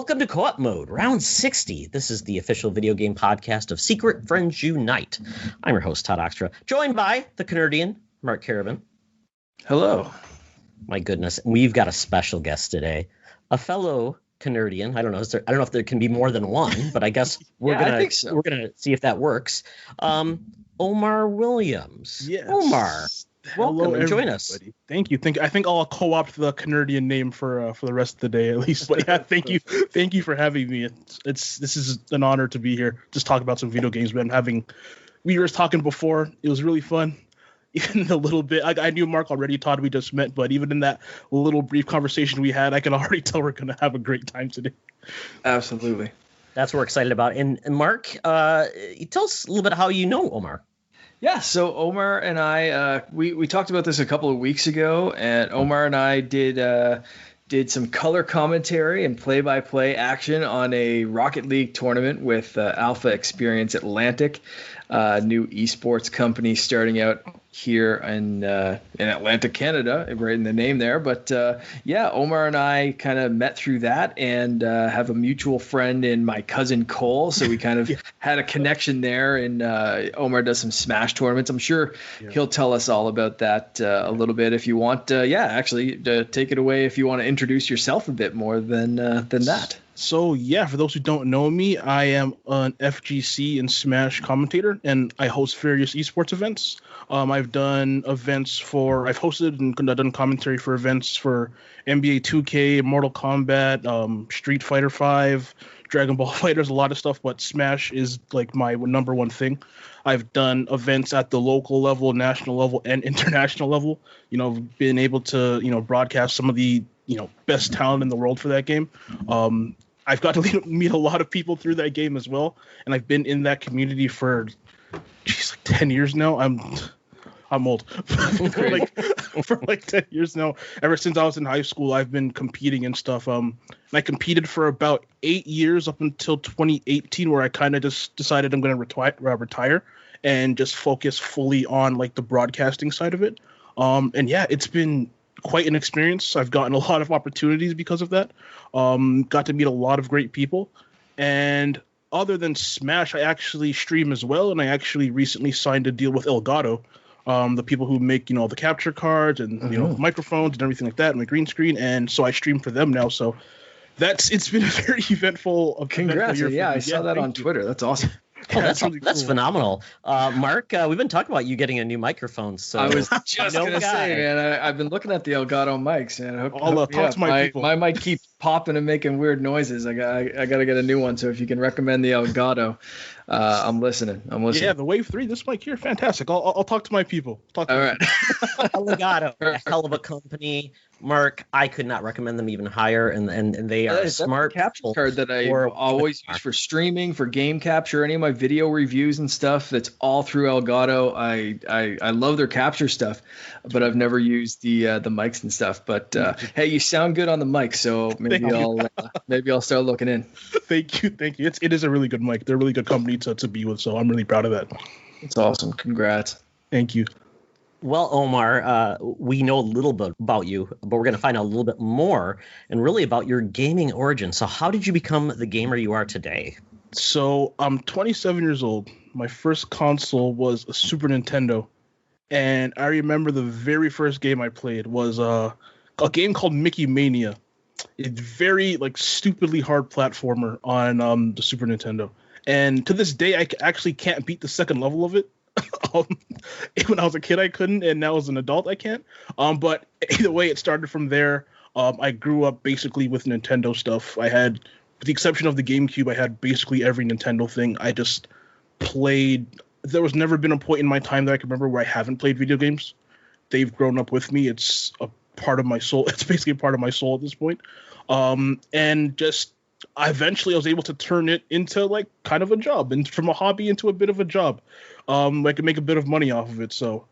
Welcome to Co-op Mode, Round 60. This is the official video game podcast of Secret Friends Unite. I'm your host, Todd Oxtra, joined by the Canardian, Mark Carabin. Hello. My goodness, we've got a special guest today, a fellow Canardian. I don't know if there can be more than one, but I guess we're gonna see if that works. Omar Williams. Yes. Omar, welcome and join us. Thank you. I think I'll co-opt the Canardian name for the rest of the day at least. But yeah, thank you for having me. This is an honor to be here. Just talk about some video games. We were talking before. It was really fun. Even a little bit. I knew Mark already. Todd, we just met, but even in that little brief conversation we had, I can already tell we're gonna have a great time today. Absolutely. That's what we're excited about. And Mark, tell us a little bit how you know Omar. Yeah, so Omar and I, we talked about this a couple of weeks ago, and Omar and I did some color commentary and play-by-play action on a Rocket League tournament with Alpha Experience Atlantic, new esports company starting out here in Atlantic, Canada, right in the name there. But yeah, Omar and I kind of met through that and have a mutual friend in my cousin Cole. So we kind of had a connection there, and Omar does some Smash tournaments. I'm sure he'll tell us all about that a little bit if you want. Actually, take it away if you want to introduce yourself a bit more than that. So yeah, for those who don't know me, I am an FGC and Smash commentator, and I host various esports events. I've done events I've hosted and done commentary for events for NBA 2K, Mortal Kombat, Street Fighter 5, Dragon Ball FighterZ, a lot of stuff, but Smash is like my number one thing. I've done events at the local level, national level, and international level. Been able to, broadcast some of the, best talent in the world for that game. I've got to meet a lot of people through that game as well, and I've been in that community for, like 10 years now. I'm old. for like 10 years now. Ever since I was in high school, I've been competing and stuff. And I competed for about 8 years up until 2018, where I kind of just decided I'm going to retire and just focus fully on like the broadcasting side of it. And yeah, it's been quite an experience. I've gotten a lot of opportunities because of that. Got to meet a lot of great people. And other than Smash, I actually stream as well. And I actually recently signed a deal with Elgato, the people who make, the capture cards and, microphones and everything like that, and the green screen. And so I stream for them now. So it's been a very eventful. Congrats. Yeah, I saw that on Twitter. That's awesome. Oh, that's really cool. Phenomenal. Mark, we've been talking about you getting a new microphone. So I was just going to say, man, I've been looking at the Elgato mics, and I hope talk to my people. My mic keeps popping and making weird noises. I got to get a new one. So if you can recommend the Elgato, I'm listening. Yeah, the Wave 3, this mic here, fantastic. I'll talk to my people. All right. Elgato, a hell of a company. Mark, I could not recommend them even higher, and they are smart. The capture card that I always use for streaming, for game capture, any of my video reviews and stuff. That's all through Elgato. I love their capture stuff, but I've never used the mics and stuff. But hey, you sound good on the mic, so maybe I'll start looking in. Thank you. It is a really good mic. They're a really good company to be with, so I'm really proud of that. It's awesome. Congrats. Thank you. Well, Omar, we know a little bit about you, but we're going to find out a little bit more and really about your gaming origin. So how did you become the gamer you are today? So I'm 27 years old. My first console was a Super Nintendo. And I remember the very first game I played was a game called Mickey Mania. It's very stupidly hard platformer on the Super Nintendo. And to this day, I actually can't beat the second level of it. When I was a kid, I couldn't, and now as an adult, I can't. But either way, it started from there. I grew up basically with Nintendo stuff. I had, with the exception of the GameCube, I had basically every Nintendo thing. I just played. There was never been a point in my time that I can remember where I haven't played video games. They've grown up with me. It's a part of my soul. It's basically a part of my soul at this point. And just eventually I was able to turn it into kind of a job, and from a hobby into a bit of a job. I could make a bit of money off of it, so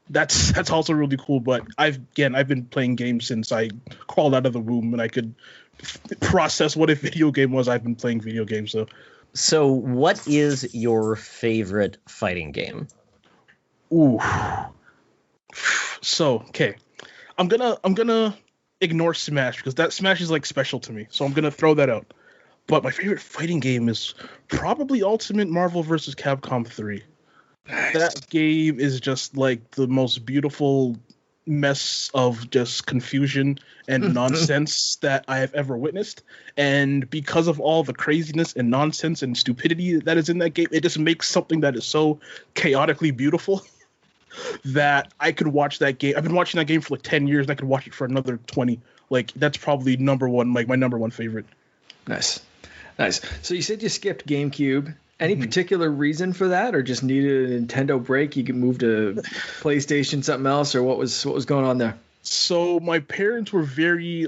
that's also really cool. But I've been playing games since I crawled out of the womb, and I could process what a video game was. I've been playing video games. So what is your favorite fighting game? Ooh. So, okay. I'm gonna ignore Smash because that Smash is special to me. So I'm gonna throw that out. But my favorite fighting game is probably Ultimate Marvel vs. Capcom 3. Nice. That game is just like the most beautiful mess of just confusion and nonsense that I have ever witnessed. And because of all the craziness and nonsense and stupidity that is in that game, it just makes something that is so chaotically beautiful that I could watch that game. I've been watching that game for like 10 years and I could watch it for another 20. Like, that's probably number one, like my number one favorite. Nice. So you said you skipped GameCube. Any particular reason for that, or just needed a Nintendo break? You could move to PlayStation, something else, or what was going on there? So my parents were very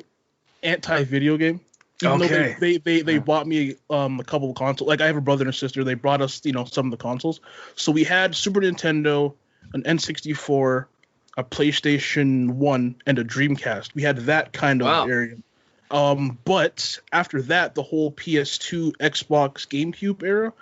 anti-video game. Even though they bought me a couple of consoles. Like, I have a brother and a sister. They brought us, some of the consoles. So we had Super Nintendo, an N64, a PlayStation 1, and a Dreamcast. We had that kind of area. But after that, the whole PS2, Xbox, GameCube era,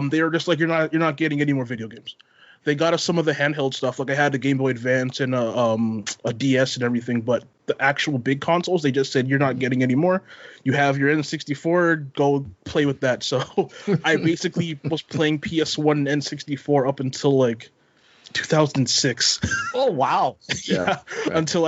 they were just like, you're not getting any more video games. They got us some of the handheld stuff, like I had the Game Boy Advance and a DS and everything, but the actual big consoles, they just said, you're not getting any more. You have your N64, go play with that. So I basically was playing PS1 and N64 up until like 2006. Oh wow. Yeah. Right. Until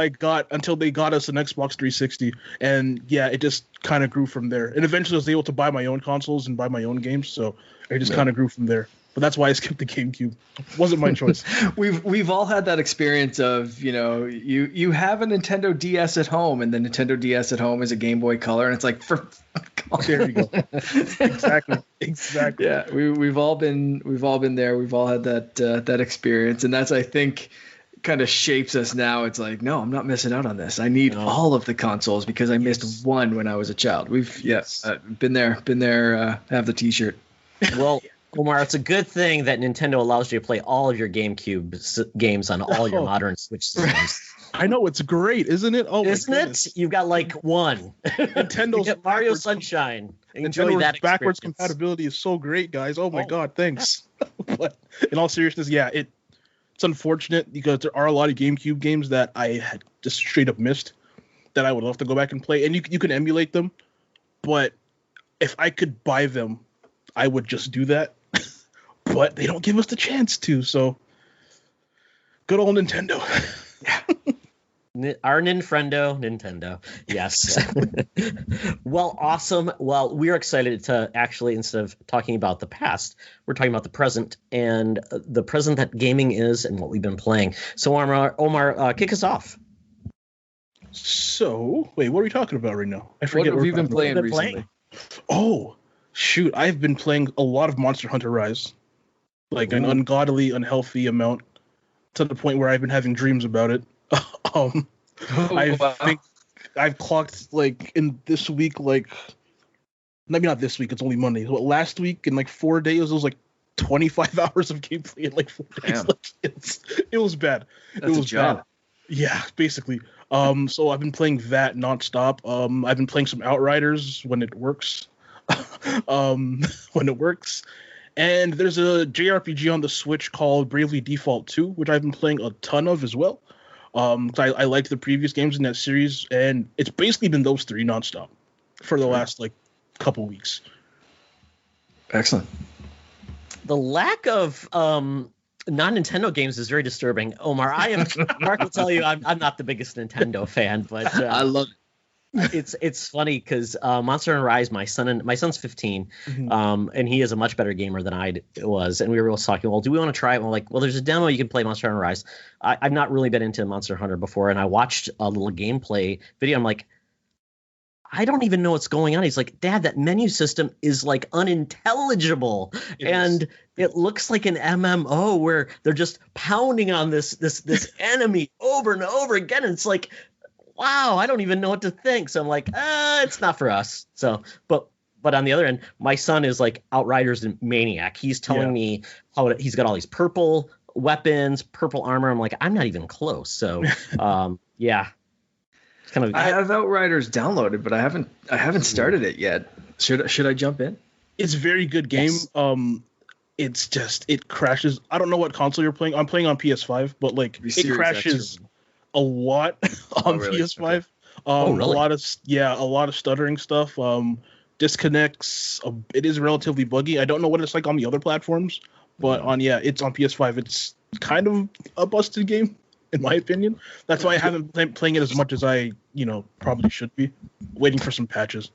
they got us an Xbox 360, and yeah, it just kind of grew from there. And eventually I was able to buy my own consoles and buy my own games, so it just kind of grew from there. But that's why I skipped the GameCube. It wasn't my choice. We've all had that experience of, you have a Nintendo DS at home, and the Nintendo DS at home is a Game Boy Color, and it's like, there you go. Exactly. Yeah, we've all been there. We've all had that experience, and that's, I think, kind of shapes us now. It's like, no, I'm not missing out on this. I need all of the consoles because I missed one when I was a child. We've been there. Have the T-shirt. Well. Omar, it's a good thing that Nintendo allows you to play all of your GameCube games on all your modern Switch systems. I know, it's great, isn't it? Oh, isn't it? You've got like one. Nintendo's Mario Sunshine. Enjoy that. Backwards compatibility is so great, guys. Oh my god, thanks. But in all seriousness, it's unfortunate because there are a lot of GameCube games that I had just straight up missed that I would love to go back and play, and you can emulate them. But if I could buy them, I would just do that. But they don't give us the chance to, so good old Nintendo. Yeah. Our Nintendo. Yes. Well, awesome. Well, we're excited to actually, instead of talking about the past, we're talking about the present, and the present that gaming is and what we've been playing. So, Omar, kick us off. So, wait, what are we talking about right now? I forget what have you been playing recently. Oh, shoot. I've been playing a lot of Monster Hunter Rise. Like an ungodly, unhealthy amount, to the point where I've been having dreams about it. I think I've clocked like in this week, like maybe not this week, it's only Monday. But last week in like 4 days, it was like 25 hours of gameplay in like 4 days. Like, it was bad. That's it was a job. Bad. Yeah, basically. So I've been playing that nonstop. I've been playing some Outriders when it works. And there's a JRPG on the Switch called Bravely Default 2, which I've been playing a ton of as well. I liked the previous games in that series, and it's basically been those three nonstop for the last like couple weeks. Excellent. The lack of non-Nintendo games is very disturbing. Omar, Mark will tell you I'm not the biggest Nintendo fan, but I love it. It's funny because Monster Hunter Rise, my son's 15, and he is a much better gamer than I was, and we were talking, well, do we want to try it? And we're like, well, there's a demo, you can play Monster Hunter Rise. I've not really been into Monster Hunter before, and I watched a little gameplay video. I'm like, I don't even know what's going on. He's like, Dad, that menu system is like unintelligible, it looks like an MMO where they're just pounding on this enemy over and over again, and it's like, wow, I don't even know what to think. So I'm like, it's not for us. So, but on the other end, my son is like Outriders and maniac. He's telling me he's got all these purple weapons, purple armor. I'm like, I'm not even close. So, yeah. It's kind of. I have Outriders downloaded, but I haven't started it yet. Should I jump in? It's a very good game. Yes. It's just, it crashes. I don't know what console you're playing. I'm playing on PS5, but like it crashes a lot on PS5. Okay. Really? A lot of stuttering stuff. disconnects. It is relatively buggy. I don't know what it's like on the other platforms, but it's on PS5. It's kind of a busted game, in my opinion. That's why I haven't been playing it as much as I, probably should be. Waiting for some patches.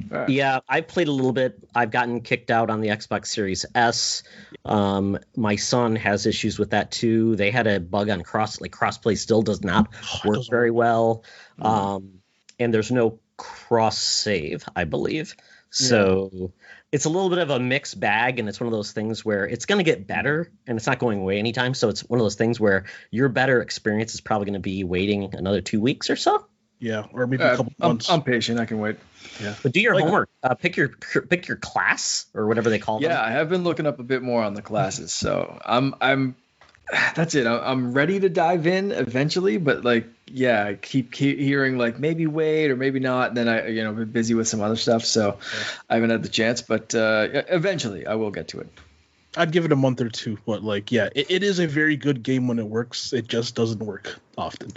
Right. Yeah, I played a little bit. I've gotten kicked out on the Xbox Series S. My son has issues with that too. They had a bug on crossplay still does not work very well. And there's no cross save, I believe. So it's a little bit of a mixed bag, and it's one of those things where it's going to get better, and it's not going away anytime. So it's one of those things where your better experience is probably going to be waiting another 2 weeks or so. Yeah, or maybe a couple months. I'm patient. I can wait. Yeah, but do your homework. Pick your class or whatever they call them. Yeah, I have been looking up a bit more on the classes, so I'm. That's it. I'm ready to dive in eventually, but I keep hearing maybe wait or maybe not, and then I been busy with some other stuff, so I haven't had the chance. But eventually, I will get to it. I'd give it a month or two, but it is a very good game when it works. It just doesn't work often.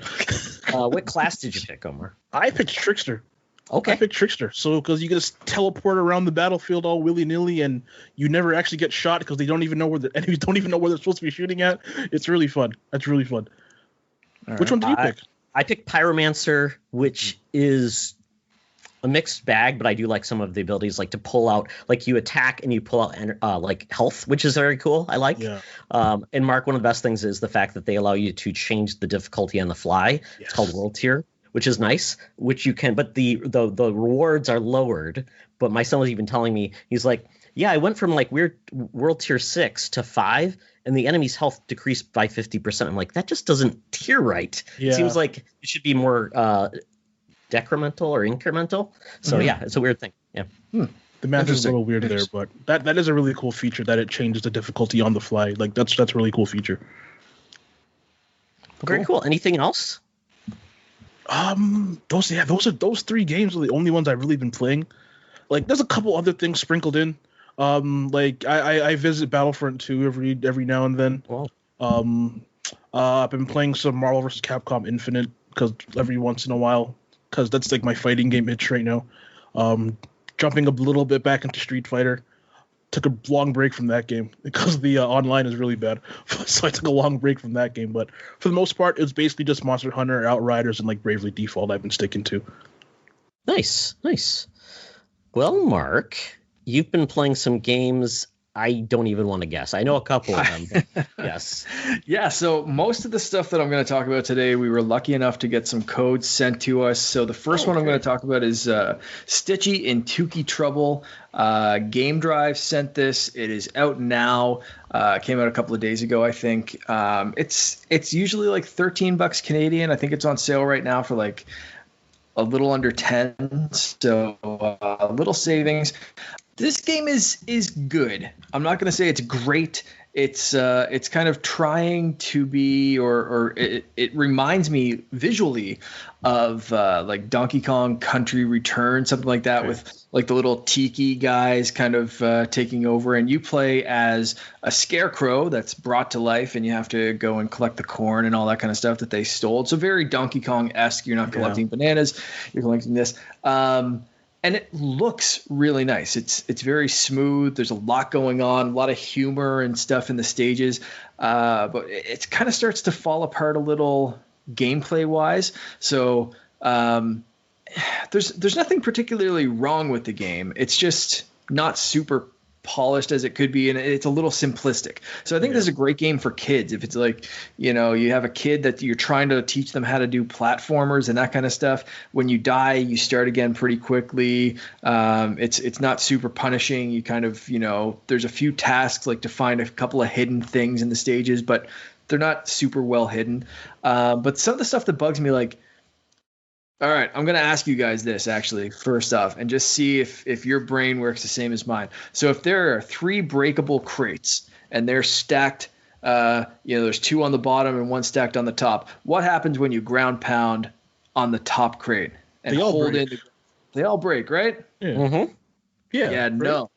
What class did you pick, Omar? I picked Trickster. Okay. I picked Trickster. So because you just teleport around the battlefield all willy-nilly, and you never actually get shot because they don't even know where the enemies don't even know where they're supposed to be shooting at. It's really fun. That's really fun. Which one did you pick? I picked Pyromancer, which is a mixed bag, but I do like some of the abilities, like to pull out, you attack and you pull out health, which is very cool. I like. Yeah. And Mark, one of the best things is the fact that they allow you to change the difficulty on the fly. Yes. It's called World Tier, which is nice, which you can, but the rewards are lowered. But my son was even telling me, he's like, yeah, I went from weird World Tier 6 to 5, and the enemy's health decreased by 50%. I'm like, that just doesn't tier right. Yeah. It seems like it should be more decremental or incremental. So yeah, it's a weird thing. Yeah. The math is a little weird there, but that is a really cool feature that it changes the difficulty on the fly. That's a really cool feature. Very cool. Anything else? Those 3 games are the only ones I've really been playing. There's a couple other things sprinkled in. I visit Battlefront 2 every now and then. Wow. I've been playing some Marvel vs. Capcom Infinite because every once in a while, because that's my fighting game itch right now. Jumping a little bit back into Street Fighter. Took a long break from that game because the online is really bad. So I took a long break from that game. But for the most part, it's basically just Monster Hunter, Outriders, and Bravely Default I've been sticking to. Nice. Well, Mark, you've been playing some games I don't even want to guess. I know a couple of them, but yes. Yeah, so most of the stuff that I'm going to talk about today, we were lucky enough to get some codes sent to us. So the first one I'm going to talk about is Stitchy in Tukey Trouble. Game Drive sent this. It is out now. Came out a couple of days ago, I think. It's usually $13 Canadian. I think it's on sale right now for a little under 10, so a little savings. This game is good. I'm not going to say it's great. It's kind of trying to be, or it reminds me visually of Donkey Kong Country Return, something like that, with the little tiki guys kind of taking over, and you play as a scarecrow that's brought to life, and you have to go and collect the corn and all that kind of stuff that they stole. It's a very Donkey Kong-esque. You're not collecting bananas, you're collecting this. And it looks really nice. It's very smooth. There's a lot going on, a lot of humor and stuff in the stages. But it kind of starts to fall apart a little gameplay wise. So there's nothing particularly wrong with the game. It's just not super polished as it could be, and it's a little simplistic. So I think this is a great game for kids. If it's you have a kid that you're trying to teach them how to do platformers and that kind of stuff, when you die, you start again pretty quickly. It's not super punishing. You kind of, there's a few tasks to find a couple of hidden things in the stages, but they're not super well hidden. But some of the stuff that bugs me, all right, I'm going to ask you guys this, actually, first off, and just see if your brain works the same as mine. So if there are 3 breakable crates and they're stacked, there's 2 on the bottom and 1 stacked on the top, what happens when you ground pound on the top crate and hold in? They all break, right? Yeah. Mm-hmm. Yeah, right? No.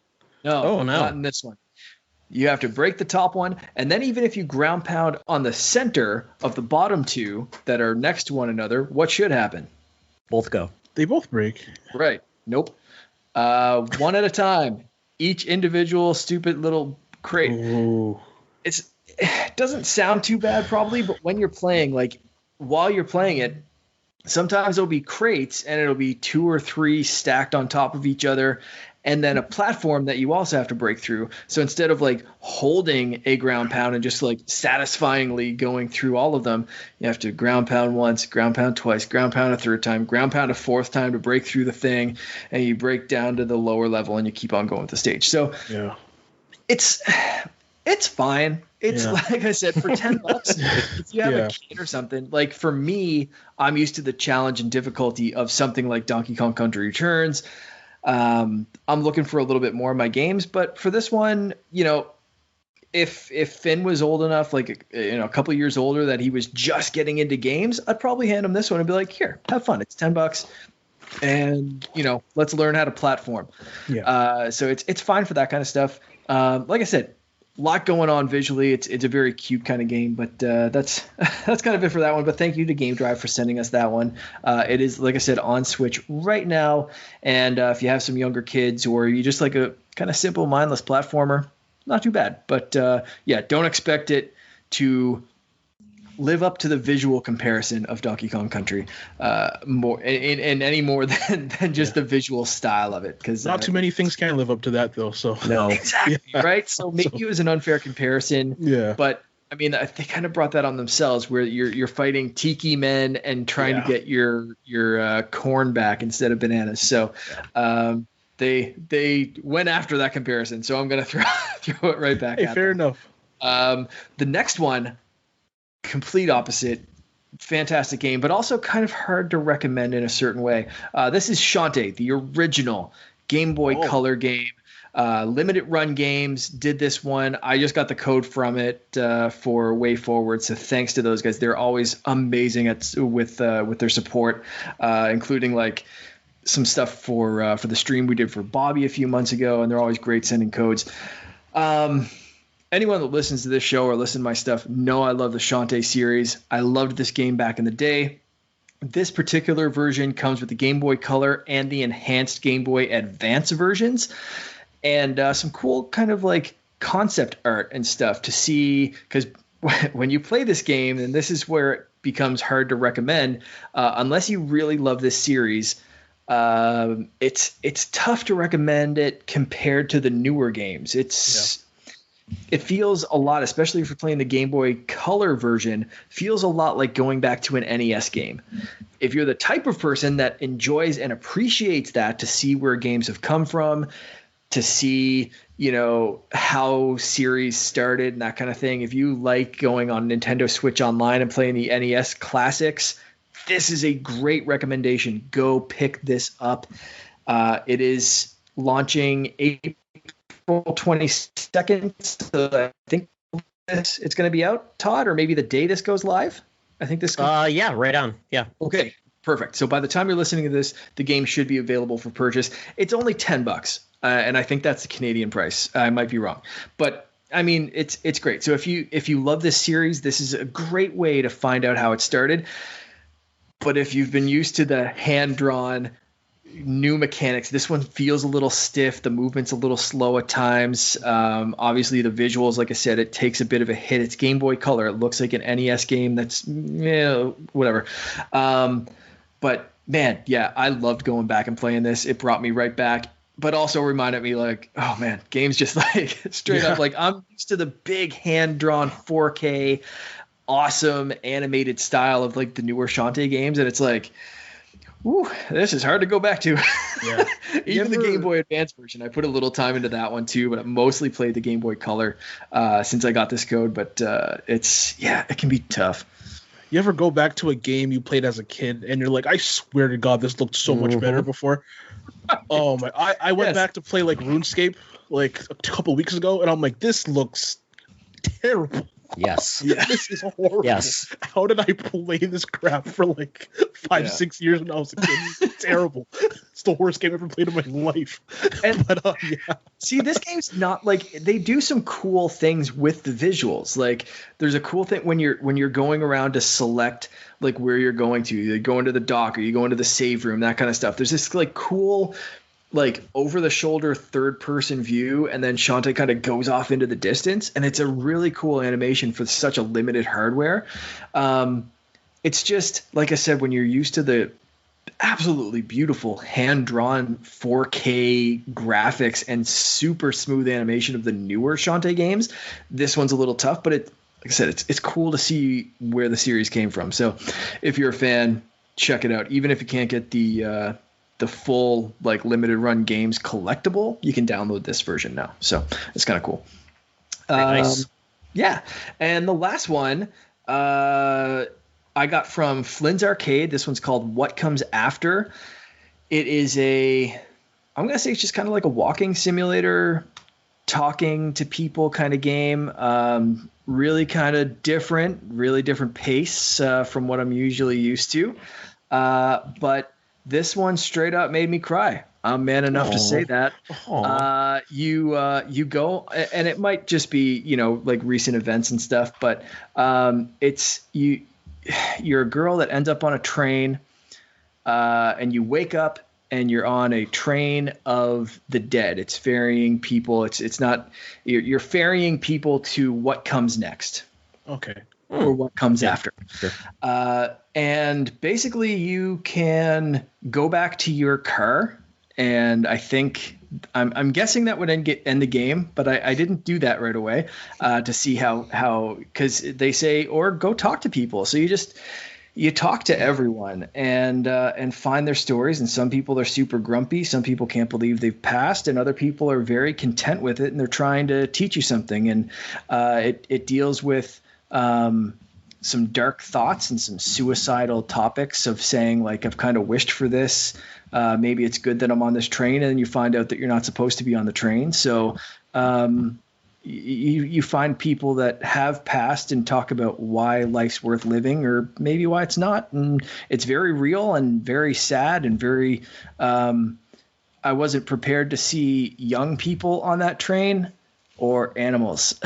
Oh, no. Not in this one. You have to break the top one, and then even if you ground pound on the center of the bottom 2 that are next to one another, what should happen? Both go. They both break. Right. Nope. One at a time. Each individual stupid little crate. Ooh. It doesn't sound too bad probably, but when you're playing, like while you're playing it, sometimes it'll be crates and it'll be 2 or 3 stacked on top of each other, and then a platform that you also have to break through. So instead of like holding a ground pound and just like satisfyingly going through all of them, you have to ground pound once, ground pound twice, ground pound a third time, ground pound a fourth time to break through the thing, and you break down to the lower level and you keep on going with the stage. So yeah, it's fine. It's like I said, for $10, if you have a kid or something, like for me, I'm used to the challenge and difficulty of something like Donkey Kong Country Returns. I'm looking for a little bit more in my games, but for this one, you know, if Finn was old enough, like, you know, a couple of years older, that he was just getting into games, I'd probably hand him this one and be like, here, have fun. It's $10 and, you know, let's learn how to platform. Yeah. So it's fine for that kind of stuff. Like I said, a lot going on visually. It's a very cute kind of game, but that's kind of it for that one. But thank you to Game Drive for sending us that one. It is, like I said, on Switch right now. And if you have some younger kids or you just like a kind of simple, mindless platformer, not too bad. But yeah, don't expect it to live up to the visual comparison of Donkey Kong Country more in any more than just the visual style of it, because not too many things can live up to that though. So no, exactly. Right. So maybe it was an unfair comparison. Yeah, but I mean, they kind of brought that on themselves, where you're fighting tiki men and trying to get your corn back instead of bananas. So they went after that comparison. So I'm gonna throw it right back. Hey, fair enough. The next one, complete opposite, fantastic game, but also kind of hard to recommend in a certain way. This is Shantae, the original Game Boy Color game. Limited Run Games did this one. I just got the code from it for Way Forward, so thanks to those guys. They're always amazing with their support, including like some stuff for the stream we did for Bobby a few months ago, and they're always great sending codes. Anyone that listens to this show or listen to my stuff know I love the Shantae series. I loved this game back in the day. This particular version comes with the Game Boy Color and the enhanced Game Boy Advance versions, and some cool kind of like concept art and stuff to see, because when you play this game, and this is where it becomes hard to recommend, unless you really love this series, it's tough to recommend it compared to the newer games. It feels a lot, especially if you're playing the Game Boy Color version, feels a lot like going back to an NES game. If you're the type of person that enjoys and appreciates that, to see where games have come from, to see, you know, how series started and that kind of thing. If you like going on Nintendo Switch Online and playing the NES classics, this is a great recommendation. Go pick this up. It is launching April 22nd, so I think it's going to be out, Todd, or maybe the day this goes live. I think this goes yeah, right on. Yeah. Okay, perfect. So by the time you're listening to this, the game should be available for purchase. It's only $10, and I think that's the Canadian price. I might be wrong, but I mean, it's great. So if you love this series, this is a great way to find out how it started. But if you've been used to the hand-drawn new mechanics, this one feels a little stiff. The movement's a little slow at times. Obviously the visuals, like I said, it takes a bit of a hit. It's Game Boy Color. It looks like an NES game. That's whatever. But man, yeah, I loved going back and playing this. It brought me right back, but also reminded me like, oh man, games just like straight up, like I'm used to the big hand-drawn 4K awesome animated style of like the newer Shantae games, and it's like, ooh, this is hard to go back to. Yeah. Even the Game Boy Advance version, I put a little time into that one too, but I mostly played the Game Boy Color since I got this code. But it can be tough. You ever go back to a game you played as a kid and you're like, I swear to God, this looked so much better before? Oh my! I went back to play like RuneScape like a couple weeks ago, and I'm like, this looks terrible. Yes. Yeah, this is horrible. Yes. How did I play this crap for like 5-6 years when I was a kid? It's terrible. It's the worst game I ever played in my life. But see, this game's not like, they do some cool things with the visuals. Like there's a cool thing when you're going around to select like where you're going to. You go into the dock or you go into the save room, that kind of stuff. There's this like cool like over the shoulder third person view, and then Shantae kind of goes off into the distance, and it's a really cool animation for such a limited hardware. It's just like I said, when you're used to the absolutely beautiful hand-drawn 4K graphics and super smooth animation of the newer Shantae games, this one's a little tough, but like I said, it's cool to see where the series came from. So if you're a fan, check it out. Even if you can't get the full like limited run games collectible, you can download this version now. So it's kind of cool. Nice. Yeah. And the last one I got from Flynn's Arcade. This one's called What Comes After. It is I'm going to say it's just kind of like a walking simulator, talking to people kind of game. Really kind of really different pace from what I'm usually used to. But this one straight up made me cry. I'm man enough to say that. You go, and it might just be, like recent events and stuff, but you're a girl that ends up on a train, and you wake up and you're on a train of the dead. It's ferrying people. It's not, you're ferrying people to what comes next. Okay. Or what comes after. Sure. And basically you can go back to your car, and I think I'm guessing that would end the game, but I didn't do that right away to see how because they say, or go talk to people. So you talk to everyone and find their stories. And some people are super grumpy. Some people can't believe they've passed, and other people are very content with it, and they're trying to teach you something. And it deals with some dark thoughts and some suicidal topics of saying, like, I've kind of wished for this. Maybe it's good that I'm on this train, and then you find out that you're not supposed to be on the train. So you find people that have passed and talk about why life's worth living, or maybe why it's not. And it's very real and very sad and very I wasn't prepared to see young people on that train or animals.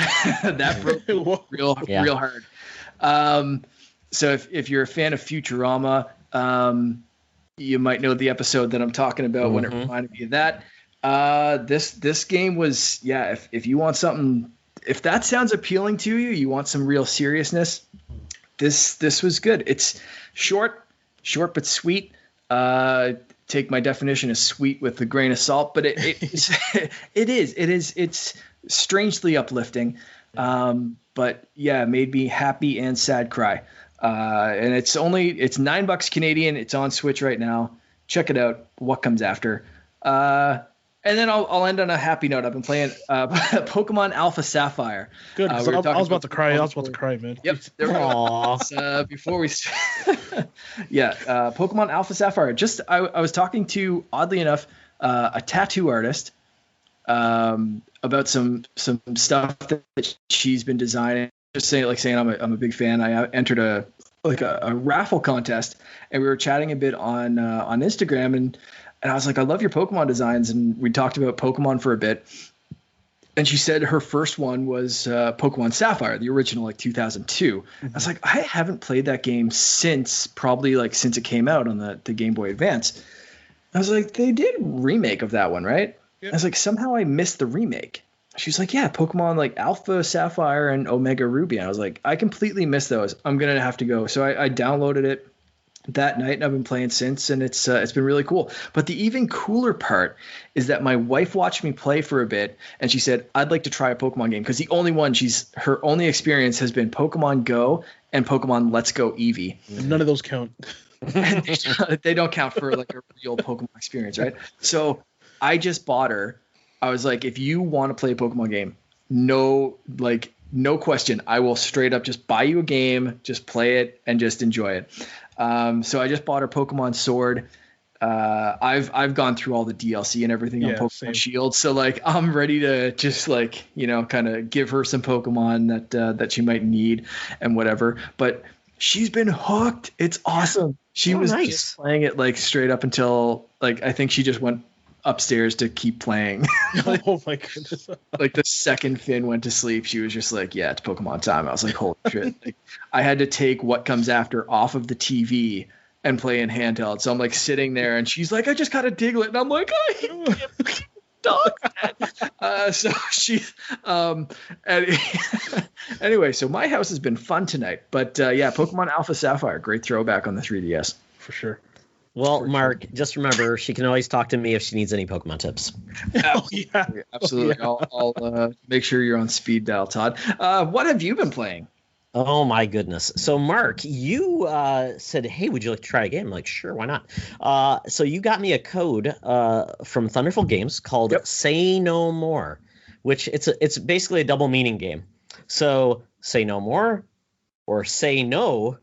That broke me real hard. So if you're a fan of Futurama, you might know the episode that I'm talking about when it reminded me of that. This game was, if you want something, if that sounds appealing to you, you want some real seriousness, this was good. It's short but sweet. Take my definition of sweet with a grain of salt, but it's it's strangely uplifting. But yeah, it made me happy and sad cry. And it's $9 Canadian. It's on Switch right now. Check it out. What Comes After. And then I'll end on a happy note. I've been playing Pokemon Alpha Sapphire. Good. I was about to cry. I was about to cry, man. Yep. There we go. Before we, Pokemon Alpha Sapphire. I was talking to, oddly enough, a tattoo artist about some stuff that she's been designing. Just saying I'm a big fan. I entered a raffle contest, and we were chatting a bit on Instagram, and I was like, I love your Pokemon designs, and we talked about Pokemon for a bit. And she said her first one was Pokemon Sapphire, the original, like 2002. I was like, I haven't played that game since it came out on the Game Boy Advance. I was like, they did a remake of that one, right? Yep. I was like, somehow I missed the remake. She was like, yeah, Pokemon like Alpha Sapphire and Omega Ruby. And I was like, I completely missed those. I'm going to have to go. So I downloaded it that night, and I've been playing since, and it's been really cool. But the even cooler part is that my wife watched me play for a bit, and she said, I'd like to try a Pokemon game, because her only experience has been Pokemon Go and Pokemon Let's Go Eevee. None of those count. They don't count for like a real Pokemon experience, right? So I just bought her. I was like, if you want to play a Pokemon game, no question, I will straight up just buy you a game, just play it and just enjoy it. So I just bought her Pokemon Sword. I've gone through all the DLC and everything on Pokemon Shield, so like I'm ready to just kind of give her some Pokemon that she might need and whatever. But she's been hooked. It's awesome. She was nice. Just playing it like straight up until I think she just went upstairs to keep playing. Oh my goodness. Like the second Finn went to sleep, she was just like, yeah, it's Pokemon time. I was like, holy shit. I had to take What Comes After off of the TV and play in handheld. So I'm like sitting there, and she's like, I just got a Diglett, and I'm like, I can't dog. So she, anyway, so my house has been fun tonight. But yeah, Pokemon Alpha Sapphire, great throwback on the 3DS for sure. Well, Mark, just remember, she can always talk to me if she needs any Pokemon tips. Absolutely. Absolutely. Oh, yeah. I'll make sure you're on speed dial, Todd. What have you been playing? Oh, my goodness. So, Mark, you said, hey, would you like to try a game? I'm like, sure, why not? So you got me a code from Thunderful Games called Say No More, which it's basically a double meaning game. So say no more or say no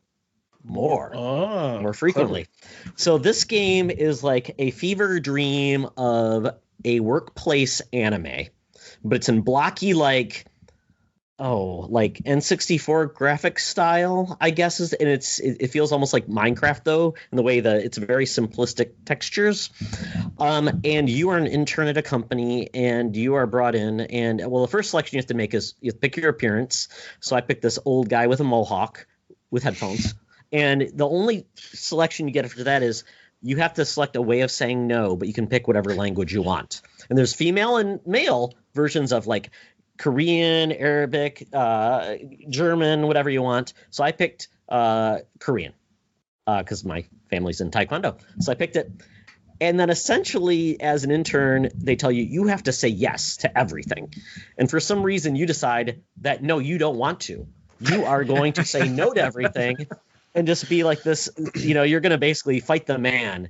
more frequently. So this game is like a fever dream of a workplace anime, but it's in blocky like N64 graphic style, I guess, and it feels almost like Minecraft though, in the way that it's very simplistic textures. And you are an intern at a company, and you are brought in, and the first selection you have to make is you pick your appearance. So I picked this old guy with a mohawk with headphones. And the only selection you get after that is you have to select a way of saying no, but you can pick whatever language you want. And there's female and male versions of like Korean, Arabic, German, whatever you want. So I picked Korean because my family's in Taekwondo. So I picked it. And then essentially as an intern, they tell you have to say yes to everything. And for some reason you decide that, no, you don't want to. You are going to say no to everything. And just be like this, you're going to basically fight the man.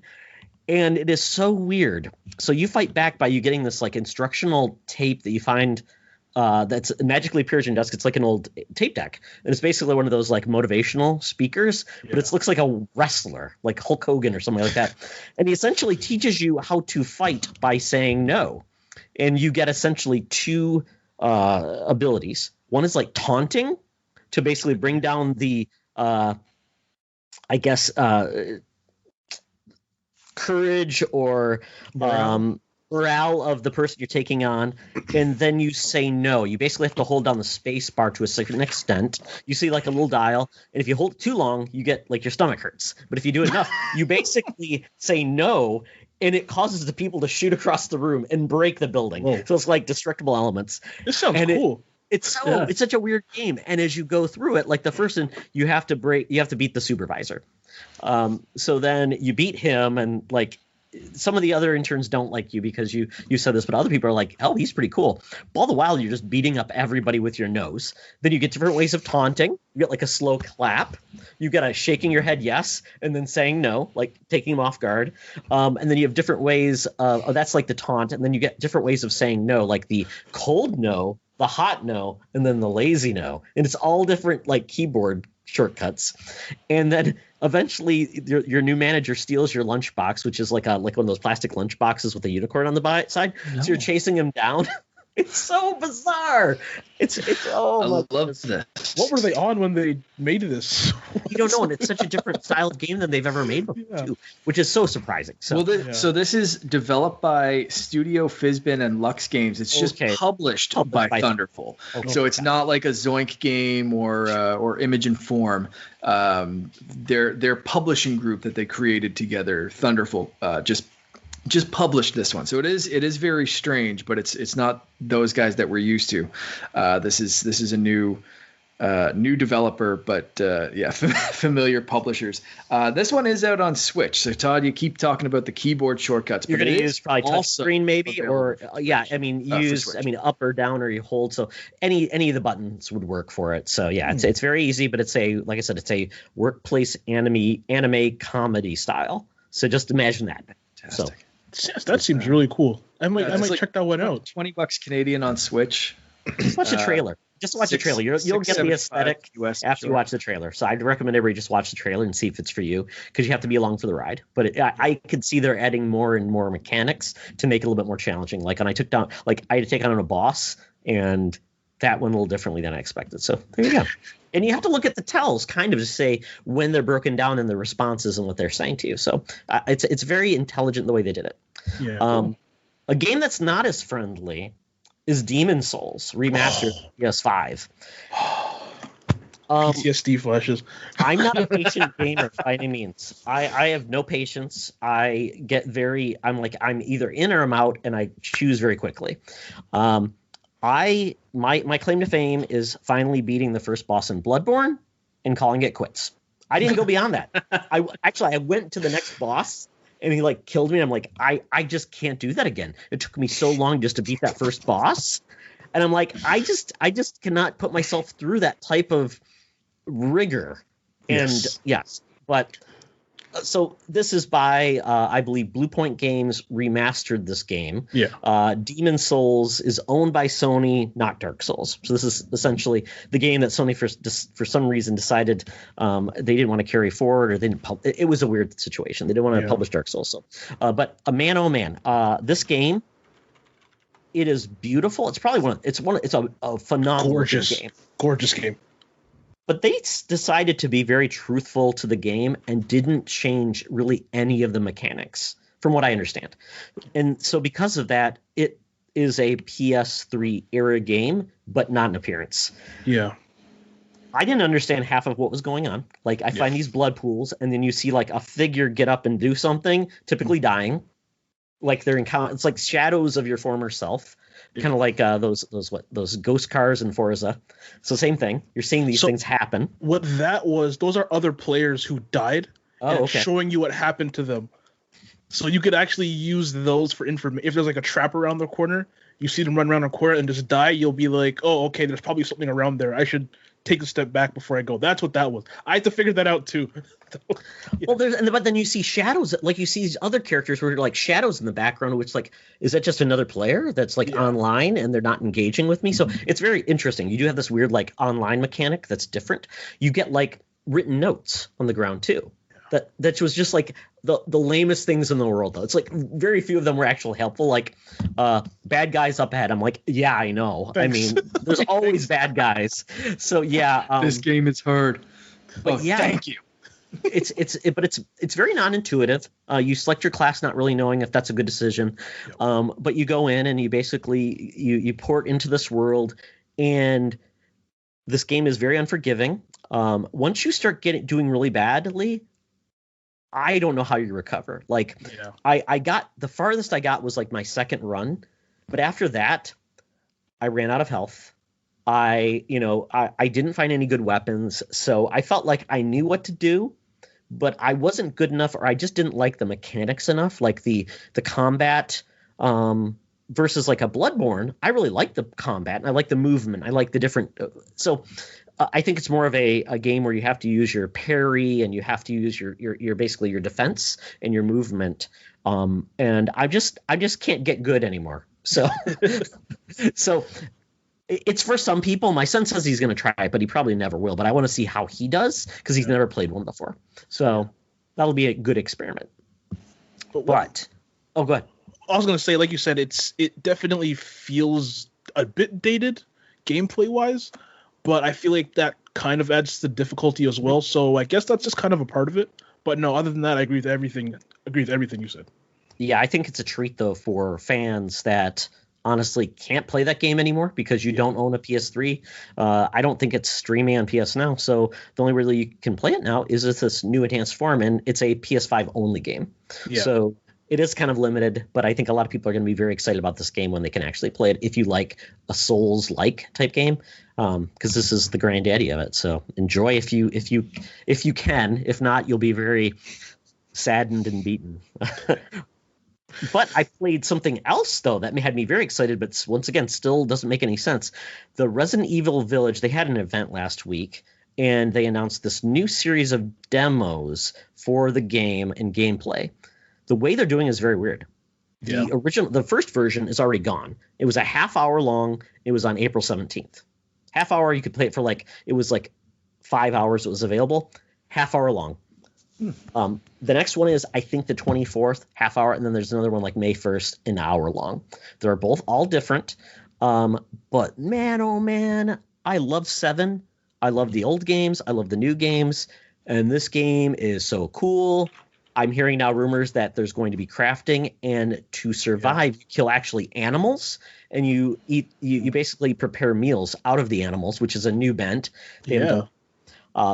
And it is so weird. So you fight back by you getting this like instructional tape that you find that's magically appears in your desk. It's like an old tape deck. And it's basically one of those like motivational speakers, but it looks like a wrestler, like Hulk Hogan or something like that. And he essentially teaches you how to fight by saying no. And you get essentially two abilities. One is like taunting to basically bring down the courage or morale of the person you're taking on, and then you say no. You basically have to hold down the space bar to a certain extent. You see like a little dial, and if you hold it too long, you get like your stomach hurts. But if you do it enough, you basically say no, and it causes the people to shoot across the room and break the building. Whoa. So it's like destructible elements. This sounds cool. It's such a weird game, and as you go through it, like the first one, you have to beat the supervisor. So then you beat him, and like some of the other interns don't like you because you said this, but other people are like, oh, he's pretty cool. But all the while you're just beating up everybody with your nose. Then you get different ways of taunting. You get like a slow clap. You get a shaking your head yes, and then saying no, like taking them off guard. And then you have different ways of that's like the taunt, and then you get different ways of saying no, like the cold no, the hot no, and then the lazy no. And it's all different like keyboard shortcuts. And then eventually your new manager steals your lunchbox, which is like one of those plastic lunch boxes with a unicorn on the side. No. So you're chasing him down. It's so bizarre. It's I love this. What were they on when they made this? You don't know, and it's such a different style of game than they've ever made before, too, which is so surprising. So, so this is developed by Studio Fizbin and Lux Games. It's just published by Thunderful. Okay. So it's not like a Zoink game or Image and Form. Their publishing group that they created together, Thunderful, just published this one. So it is very strange, but it's not those guys that we're used to. This is a new developer, but familiar publishers. This one is out on Switch. So Todd, you keep talking about the keyboard shortcuts. You're going to use probably touch screen maybe, or up or down, or you hold. So any of the buttons would work for it. So yeah, it's very easy, but it's a workplace anime comedy style. So just imagine that. Fantastic. So that seems really cool. I might check that one out. $20 Canadian on Switch. Just watch the trailer. Just watch the trailer. You'll get the aesthetic after you watch the trailer. So I'd recommend everybody just watch the trailer and see if it's for you, because you have to be along for the ride. But I could see they're adding more and more mechanics to make it a little bit more challenging. Like when I had to take on a boss, and that went a little differently than I expected. So there you go. And you have to look at the tells kind of to say when they're broken down in the responses and what they're saying to you. So it's very intelligent the way they did it. Yeah. A game that's not as friendly is Demon's Souls remastered PS5. PTSD flashes. I'm not a patient gamer by any means. I have no patience. I'm either in or I'm out, and I choose very quickly. My claim to fame is finally beating the first boss in Bloodborne and calling it quits. I didn't go beyond that. I went to the next boss and he like killed me. I'm like, I just can't do that again. It took me so long just to beat that first boss. And I'm like, I just cannot put myself through that type of rigor. And yes, but so this is by I believe Bluepoint Games remastered this game. Yeah. Demon Souls is owned by Sony, not Dark Souls. So this is essentially the game that Sony for some reason decided they didn't want to carry forward, or they didn't. It was a weird situation. They didn't want to publish Dark Souls. So, but man, oh man, this game. It is beautiful. It's probably it's a phenomenal game. Gorgeous game. But they decided to be very truthful to the game and didn't change really any of the mechanics, from what I understand. And so because of that, it is a PS3 era game, but not an appearance. Yeah. I didn't understand half of what was going on. Like I find these blood pools, and then you see like a figure get up and do something, typically dying. Like they're it's like shadows of your former self, kind of like those ghost cars in Forza. So same thing. You're seeing these things happen. What that was, those are other players who died, showing you what happened to them. So you could actually use those for information. If there's like a trap around the corner, you see them run around a corner and just die. You'll be like, oh, okay, there's probably something around there. I should take a step back before I go. That's what that was. I had to figure that out too. Well, but then you see shadows, like you see these other characters where like shadows in the background, which like, is that just another player that's like online and they're not engaging with me? So it's very interesting. You do have this weird like online mechanic that's different. You get like written notes on the ground too. That was just like the lamest things in the world, though. It's like very few of them were actually helpful. Like bad guys up ahead. I'm like, yeah, I know. Thanks. I mean, there's always bad guys. So yeah, this game is hard. But thank you. It's very non-intuitive. You select your class not really knowing if that's a good decision. But you go in and you basically you port into this world, and this game is very unforgiving. Once you start doing really badly, I don't know how you recover. Like I got the farthest I got was like my second run, but after that, I ran out of health. I didn't find any good weapons, so I felt like I knew what to do, but I wasn't good enough, or I just didn't like the mechanics enough, like the combat. Versus like a Bloodborne, I really like the combat and I like the movement. I like the different. I think it's more of a game where you have to use your parry and you have to use your basically your defense and your movement. And I just can't get good anymore. So it's for some people. My son says he's going to try it, but he probably never will. But I want to see how he does because he's never played one before. So that'll be a good experiment. But go ahead. I was going to say, like you said, it definitely feels a bit dated gameplay wise, but I feel like that kind of adds to the difficulty as well. So I guess that's just kind of a part of it. But no, other than that, I agree with everything you said. Yeah, I think it's a treat though for fans that honestly can't play that game anymore because you don't own a PS3. I don't think it's streaming on PS Now, so the only way you can play it now is with this new enhanced form, and it's a PS5 only game. Yeah. So it is kind of limited, but I think a lot of people are going to be very excited about this game when they can actually play it if you like a Souls-like type game, because this is the granddaddy of it. So enjoy if you can. If not, you'll be very saddened and beaten. But I played something else, though, that had me very excited, but once again, still doesn't make any sense. The Resident Evil Village, they had an event last week, and they announced this new series of demos for the game and gameplay. The way they're doing is very weird. The first version is already gone. It was a half hour long. It was on April 17th. Half hour, you could play it for it was 5 hours it was available. Half hour long. The next one is, I think, the 24th, half hour, and then there's another one like May 1st, an hour long. They're both all different. But man, oh man, I love 7. I love the old games. I love the new games. And this game is so cool. I'm hearing now rumors that there's going to be crafting, and to survive, you kill actually animals, and you eat. You basically prepare meals out of the animals, which is a new bent.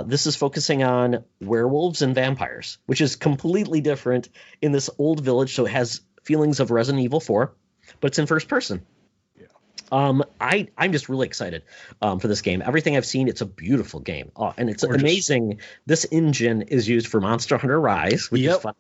This is focusing on werewolves and vampires, which is completely different in this old village. So it has feelings of Resident Evil 4, but it's in first person. I'm just really excited for this game. Everything I've seen, it's a beautiful game. And it's amazing. This engine is used for Monster Hunter Rise, which is fun.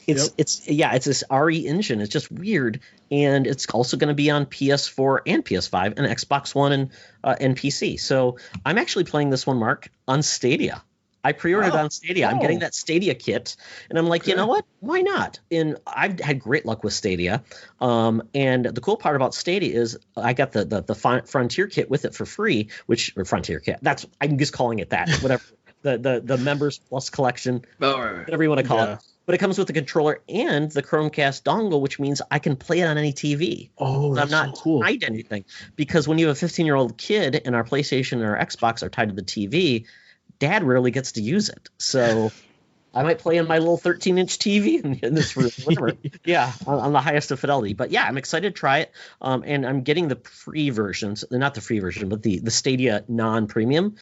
It's this RE engine. It's just weird, and it's also going to be on PS4 and PS5 and Xbox One and PC. So I'm actually playing this one, Mark, on Stadia. I pre-ordered on Stadia. I'm getting that Stadia kit, and I'm like, you know what? Why not? And I've had great luck with Stadia. And the cool part about Stadia is I got the Frontier kit with it for free, or Frontier kit. I'm just calling it that. Whatever the Members Plus collection, whatever you want to call it. But it comes with the controller and the Chromecast dongle, which means I can play it on any TV. Oh, that's I'm not tied to anything. Because when you have a 15-year-old kid and our PlayStation and our Xbox are tied to the TV, Dad rarely gets to use it. So I might play on my little 13-inch TV in this room, whatever. On the highest of fidelity. But yeah, I'm excited to try it. And I'm getting the free versions, not the free version, but the Stadia non-premium.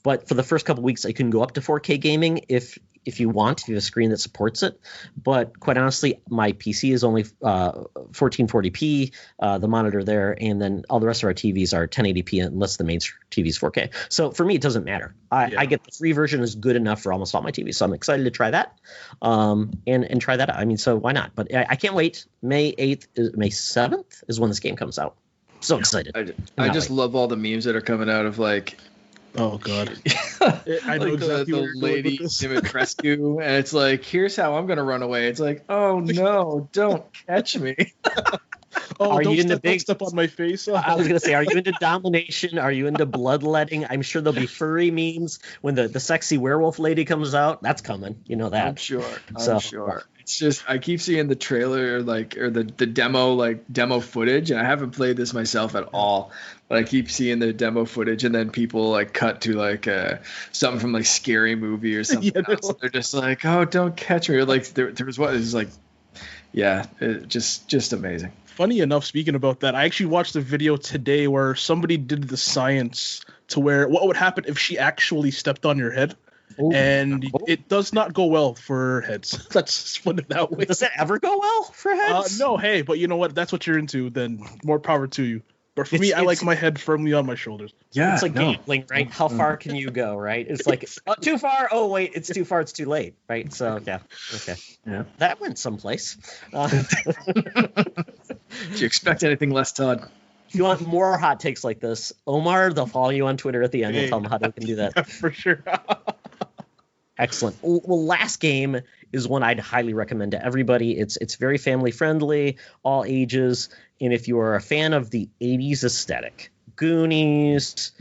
But for the first couple of weeks, I can go up to 4K gaming if you want, if you have a screen that supports it. But quite honestly, my PC is only 1440p, the monitor there, and then all the rest of our TVs are 1080p unless the main TV is 4K. So for me, it doesn't matter. I get the free version is good enough for almost all my TVs. So I'm excited to try that and try that out. I mean, so why not? But I can't wait. May 7th is when this game comes out. So excited. I just love all the memes that are coming out of like, oh God! I know like exactly the lady Dimitrescu, and it's like, here's how I'm gonna run away. It's like, oh no, don't catch me. Are you into big step on my face? I was gonna say, are you into domination? Are you into bloodletting? I'm sure there'll be furry memes when the sexy werewolf lady comes out. That's coming. You know that. I'm sure. It's just I keep seeing the trailer or the demo footage, and I haven't played this myself at all. But I keep seeing the demo footage, and then people like cut to like something from like Scary Movie or something else. They're just like, "Oh, don't catch me!" Or like there was what is like, just amazing. Funny enough, speaking about that, I actually watched a video today where somebody did the science to where what would happen if she actually stepped on your head. And it does not go well for heads. Let's just put it that way. Does that ever go well for heads? No, hey, but you know what? That's what you're into. Then more power to you. But for me, I like my head firmly on my shoulders. Yeah, it's like gambling, right? How far can you go, right? It's like too far. Oh wait, it's too far. It's too late, right? So yeah, okay, yeah, that went someplace. Did you expect anything less, Todd? If you want more hot takes like this, Omar, they'll follow you on Twitter at the end. We'll tell them how they can do that. Yeah, for sure. Excellent. Well, last game is one I'd highly recommend to everybody. It's very family friendly, all ages, and if you are a fan of the 80s aesthetic, Goonies,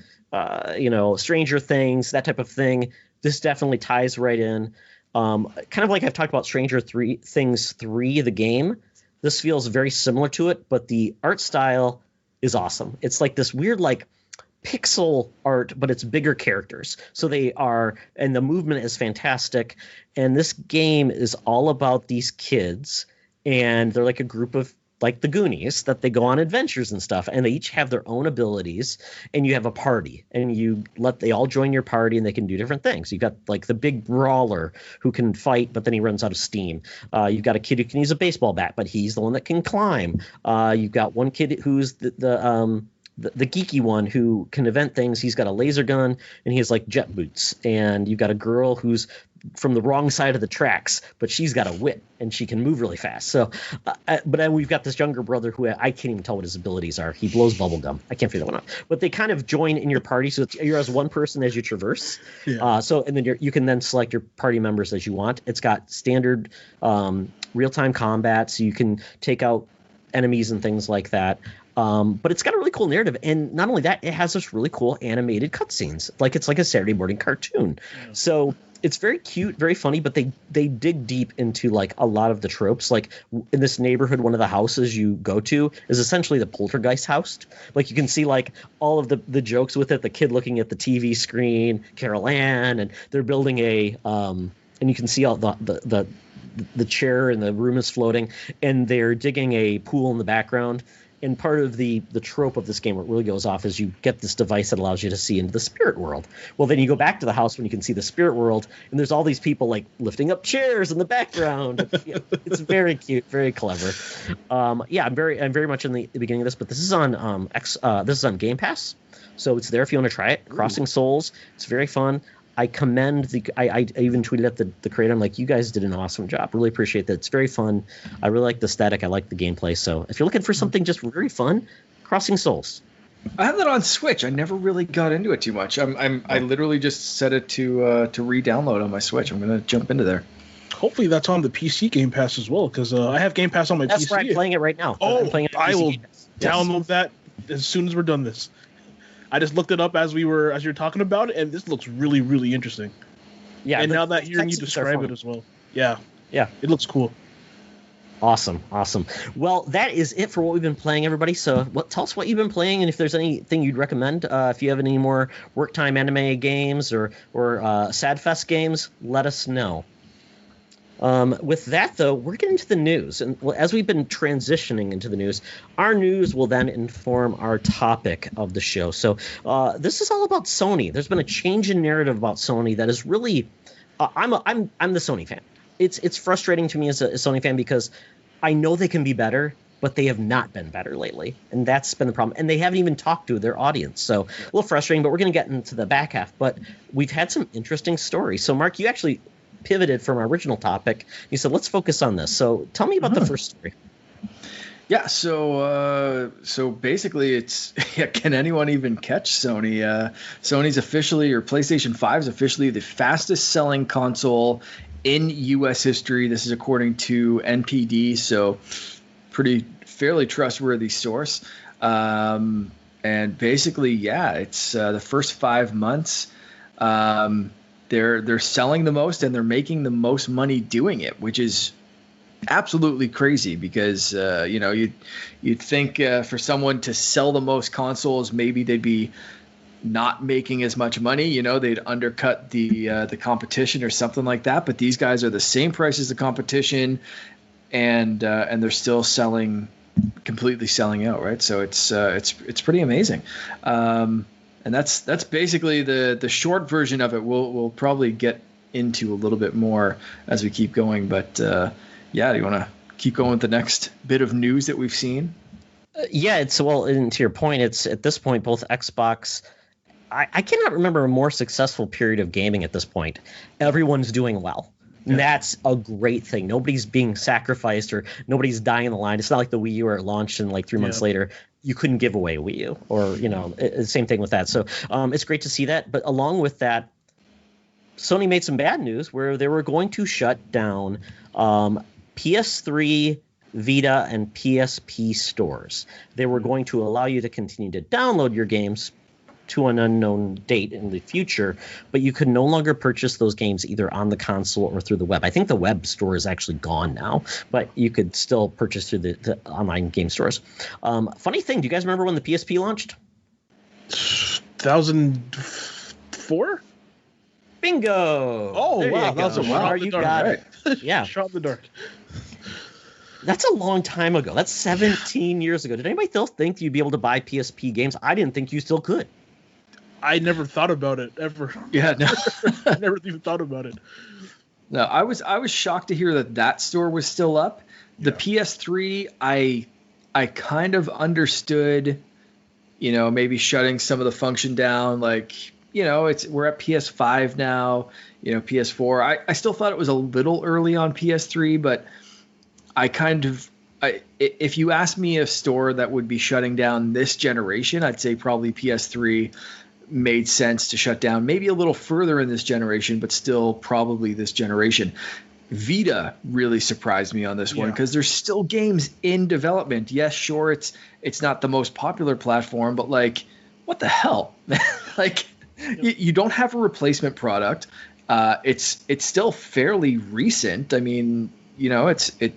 Stranger Things, that type of thing, this definitely ties right in. Kind of like I've talked about Stranger Things 3, the game. This feels very similar to it, but the art style is awesome. It's like this weird like pixel art, but it's bigger characters. So and the movement is fantastic. And this game is all about these kids, and they're like a group of like the Goonies that they go on adventures and stuff, and they each have their own abilities, and you have a party, and they all join your party, and they can do different things. You've got like the big brawler who can fight, but then he runs out of steam. You've got a kid who can use a baseball bat, but he's the one that can climb. You've got one kid who's the geeky one who can invent things. He's got a laser gun and he has like jet boots. And you've got a girl who's from the wrong side of the tracks, but she's got a whip and she can move really fast. So, but then we've got this younger brother who I can't even tell what his abilities are. He blows bubble gum. I can't figure that one out. But they kind of join in your party, so you're as one person as you traverse. Yeah. And then you can then select your party members as you want. It's got standard real-time combat, so you can take out enemies and things like that. But it's got a really cool narrative, and not only that, it has this really cool animated cutscenes, like it's like a Saturday morning cartoon. Yeah. So it's very cute, very funny, but they dig deep into like a lot of the tropes. Like in this neighborhood, one of the houses you go to is essentially the Poltergeist house. Like you can see like all of the jokes with it, the kid looking at the TV screen, Carol Ann, and they're building and you can see all the chair in the room is floating, and they're digging a pool in the background. And part of the trope of this game, where it really goes off, is you get this device that allows you to see into the spirit world. Well, then you go back to the house when you can see the spirit world, and there's all these people like lifting up chairs in the background. It's very cute, very clever. I'm very much in the beginning of this, but this is on this is on Game Pass, so it's there if you want to try it. Crossing Souls, it's very fun. I commend I even tweeted at the creator. I'm like, you guys did an awesome job. Really appreciate that. It's very fun. I really like the aesthetic. I like the gameplay. So if you're looking for something just very fun, Crossing Souls. I have that on Switch. I never really got into it too much. I literally just set it to re-download on my Switch. I'm gonna jump into there. Hopefully that's on the PC Game Pass as well, because I have Game Pass on my PC. That's where I'm playing it right now. Oh, I'm playing it I will download that as soon as we're done this. I just looked it up as you were talking about it, and this looks really, really interesting. Yeah, and now that hearing you describe it as well, yeah, it looks cool. Awesome. Well, that is it for what we've been playing, everybody. So, tell us what you've been playing, and if there's anything you'd recommend. If you have any more work time anime games or Sadfest games, let us know. With that, though, we're getting to the news. And as we've been transitioning into the news, our news will then inform our topic of the show. So this is all about Sony. There's been a change in narrative about Sony that is really I'm the Sony fan. It's frustrating to me as a Sony fan because I know they can be better, but they have not been better lately. And that's been the problem. And they haven't even talked to their audience. So a little frustrating, but we're going to get into the back half. But we've had some interesting stories. So, Mark, you actually pivoted from our original topic. You said, let's focus on this. So tell me about the first story. Yeah, so basically it's can anyone even catch Sony? Sony's officially, or PlayStation 5 is officially the fastest selling console in US history. This is according to NPD, so fairly trustworthy source. And basically, it's the first 5 months. They're selling the most and they're making the most money doing it, which is absolutely crazy because you'd think for someone to sell the most consoles, maybe they'd be not making as much money. They'd undercut the competition or something like that. But these guys are the same price as the competition, and they're still completely selling out, right? So it's pretty amazing. And that's basically the short version of it. We'll probably get into a little bit more as we keep going. But do you want to keep going with the next bit of news that we've seen? And to your point, it's at this point both Xbox. I cannot remember a more successful period of gaming at this point. Everyone's doing well. Yeah. And that's a great thing. Nobody's being sacrificed or nobody's dying in the line. It's not like the Wii U where it launched and like 3 months later you couldn't give away a Wii U or, same thing with that. So it's great to see that. But along with that, Sony made some bad news where they were going to shut down PS3, Vita, and PSP stores. They were going to allow you to continue to download your games to an unknown date in the future, but you could no longer purchase those games either on the console or through the web. I think the web store is actually gone now, but you could still purchase through the online game stores. Funny thing, do you guys remember when the PSP launched? 2004? Bingo! Oh, there wow, that was a while. You got it. Yeah. Shot in the dark. That's a long time ago. That's 17 years ago. Did anybody still think you'd be able to buy PSP games? I didn't think you still could. I never thought about it ever. Yeah, no. I never even thought about it. No, I was shocked to hear that store was still up. The PS3, I kind of understood, maybe shutting some of the function down. Like, we're at PS5 now. PS4. I still thought it was a little early on PS3, but if you ask me a store that would be shutting down this generation, I'd say probably PS3 made sense to shut down. Maybe a little further in this generation, but still probably this generation. Vita really surprised me on this one because there's still games in development. Yes, sure, it's not the most popular platform, but like, what the hell? Like, you don't have a replacement product. It's still fairly recent. I mean, it's 8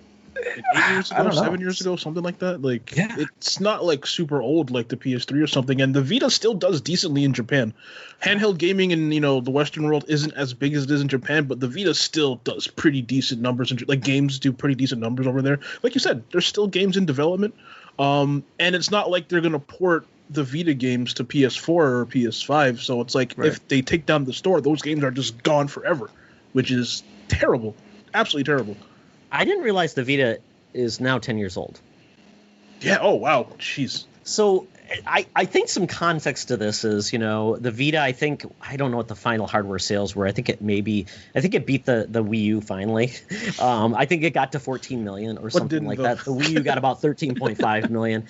years ago, 7 years ago, something like that. Like, it's not like super old like the PS3 or something. And the Vita still does decently in Japan. Handheld gaming in the Western world isn't as big as it is in Japan, but the Vita still does pretty decent numbers. Like, games do pretty decent numbers over there. Like you said, there's still games in development. And it's not like they're going to port the Vita games to PS4 or PS5. So it's like if they take down the store, those games are just gone forever, which is terrible. Absolutely terrible. I didn't realize the Vita is now 10 years old. Yeah. Oh, wow. Jeez. So I think some context to this is, the Vita, I don't know what the final hardware sales were. I think it beat the Wii U finally. I think it got to 14 million or something like that. The Wii U got about 13.5 million.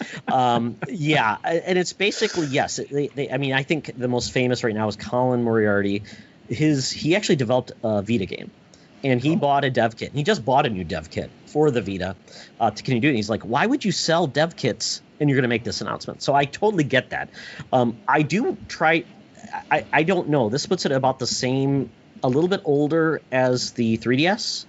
Yeah. And it's basically, yes. I think the most famous right now is Colin Moriarty. He actually developed a Vita game. And he bought a dev kit. He just bought a new dev kit for the Vita to continue doing it. He's like, why would you sell dev kits and you're going to make this announcement? So I totally get that. I don't know. This puts it about the same, a little bit older as the 3DS.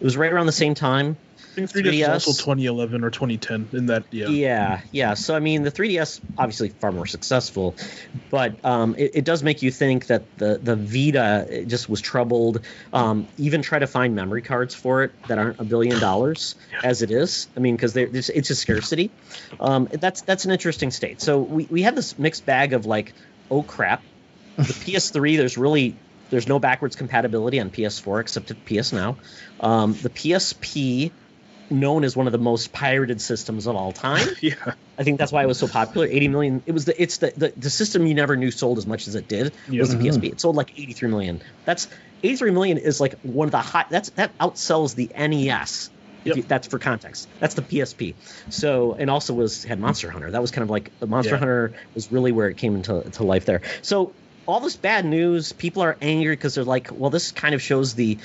It was right around the same time. I think 3DS is also 2011 or 2010 in that, Yeah. So, the 3DS, obviously far more successful, but it does make you think that the Vita just was troubled. Even try to find memory cards for it that aren't $1 billion as it is. Because it's a scarcity. That's an interesting state. So we have this mixed bag of like, oh, crap. The PS3, there's no backwards compatibility on PS4 except at PS Now. The PSP, known as one of the most pirated systems of all time. Yeah, I think that's why it was so popular. 80 million. It's the system you never knew sold as much as it did was the PSP. It sold like 83 million. That's 83 million is like one of the high. That outsells the NES. That's for context. That's the PSP. So, and also had Monster Hunter. That was kind of like Monster Hunter was really where it came into life there. So all this bad news, people are angry because they're like, well, this kind of shows the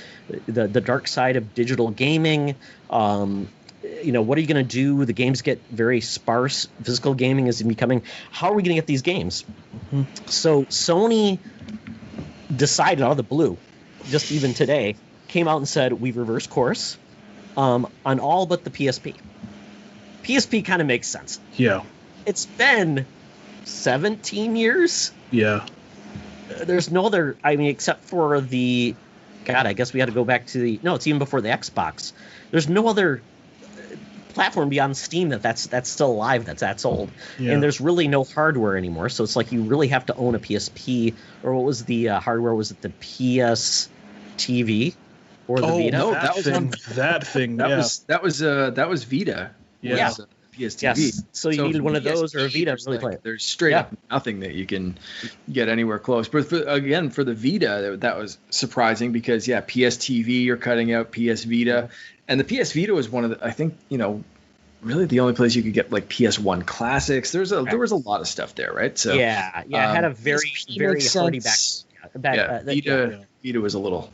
dark side of digital gaming. What are you going to do? The games get very sparse. Physical gaming is becoming. How are we going to get these games? Mm-hmm. So Sony decided out of the blue, just even today, came out and said, we've reversed course on all but the PSP. PSP kind of makes sense. Yeah. It's been 17 years. Yeah. There's no other, except for the, God, I guess we had to go back to it's even before the Xbox. There's no other platform beyond Steam that's still alive, that's old. Yeah. And there's really no hardware anymore. So it's like you really have to own a PSP, or what was the hardware? Was it the PS TV or the Vita? No, that was Vita. Yeah. PS TV. Yes. So you needed one of those or a Vita to really play it. There's straight up nothing that you can get anywhere close. But for the Vita, that was surprising because, PS TV, you're cutting out PS Vita. And the PS Vita was one of the, I think, really the only place you could get like PS1 classics. There was a lot of stuff there, right? So it had a very hardy back. Vita was a little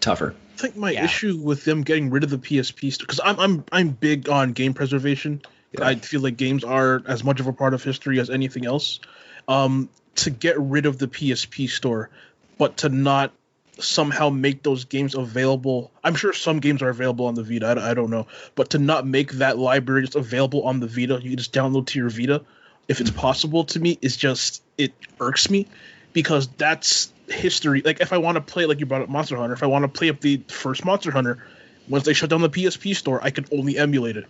tougher. I think my issue with them getting rid of the PSP, because I'm big on game preservation. Yeah. I feel like games are as much of a part of history as anything else. To get rid of the PSP store, but to not somehow make those games available. I'm sure some games are available on the Vita. I don't know. But to not make that library just available on the Vita, you can just download to your Vita, if it's possible, to me, is just, it irks me. Because that's history. Like, if I want to play, like you brought up Monster Hunter, if I want to play up the first Monster Hunter, once they shut down the PSP store, I could only emulate it,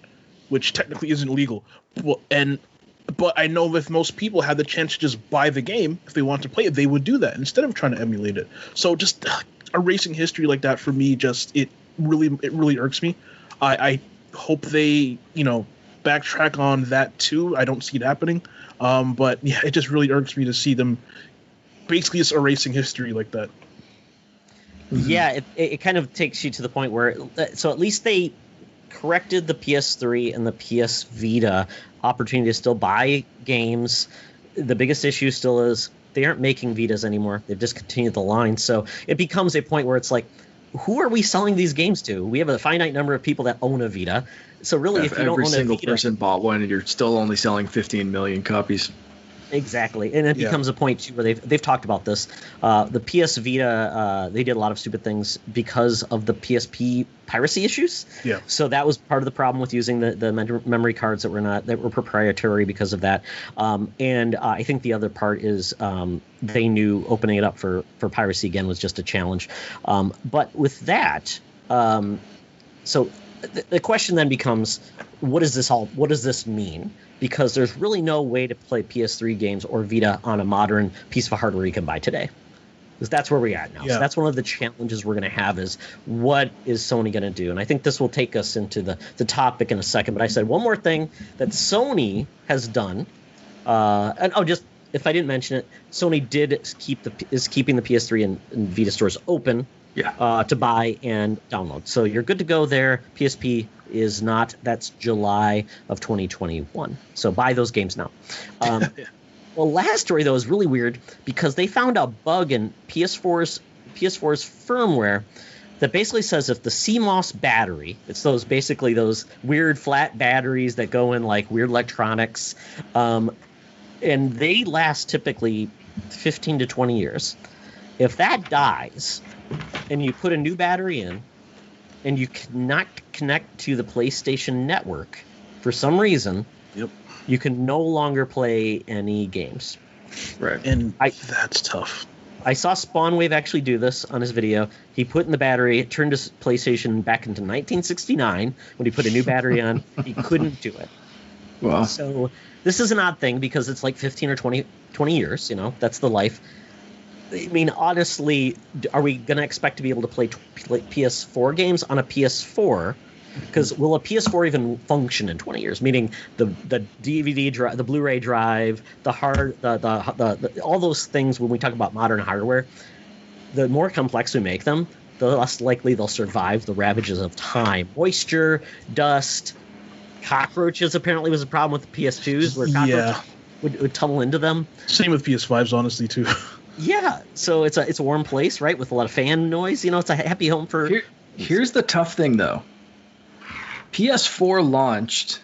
which technically isn't legal. But I know if most people had the chance to just buy the game, if they want to play it, they would do that instead of trying to emulate it. So just erasing history like that for me, it really irks me. I hope they, backtrack on that too. I don't see it happening. But yeah, it just really irks me to see them basically just erasing history like that. Yeah, it kind of takes you to the point where, so at least they corrected the PS3 and the PS Vita opportunity to still buy games. The biggest issue still is they aren't making Vitas anymore. They've discontinued the line. So it becomes a point where it's like, who are we selling these games to? We have a finite number of people that own a Vita. So really, if you don't own a Vita, every single person bought one, and you're still only selling 15 million copies. Exactly, and it becomes a point too where they've talked about this. The PS Vita, they did a lot of stupid things because of the PSP piracy issues. Yeah. So that was part of the problem with using the memory cards that were proprietary because of that. And I think the other part is they knew opening it up for piracy again was just a challenge. But with that, so the question then becomes, what does this mean? Because there's really no way to play PS3 games or Vita on a modern piece of hardware you can buy today. Because that's where we're at now. Yeah. So that's one of the challenges we're going to have is what is Sony going to do? And I think this will take us into the topic in a second. But I said one more thing that Sony has done. Just if I didn't mention it, Sony is keeping the PS3 and Vita stores open to buy and download. So you're good to go there. PSP is not. That's July of 2021. So buy those games now. Well, last story, though, is really weird because they found a bug in PS4's firmware that basically says if the CMOS battery, it's those weird flat batteries that go in like weird electronics, and they last typically 15 to 20 years. If that dies and you put a new battery in and you cannot connect to the PlayStation Network for some reason, you can no longer play any games. Right. And that's tough. I saw Spawnwave actually do this on his video. He put in the battery, it turned his PlayStation back into 1969 when he put a new battery on. He couldn't do it. Wow. So this is an odd thing because it's like 15 or 20 years, that's the life. I mean, honestly, are we going to expect to be able to play PS4 games on a PS4? Because will a PS4 even function in 20 years? Meaning the DVD drive, the Blu-ray drive, the hard, the all those things. When we talk about modern hardware, the more complex we make them, the less likely they'll survive the ravages of time. Moisture, dust, cockroaches apparently was a problem with the PS2s, where cockroaches would tunnel into them. Same with PS5s, honestly, too. Yeah, so it's a warm place, right, with a lot of fan noise. It's a happy home for. Here's the tough thing, though. PS4 launched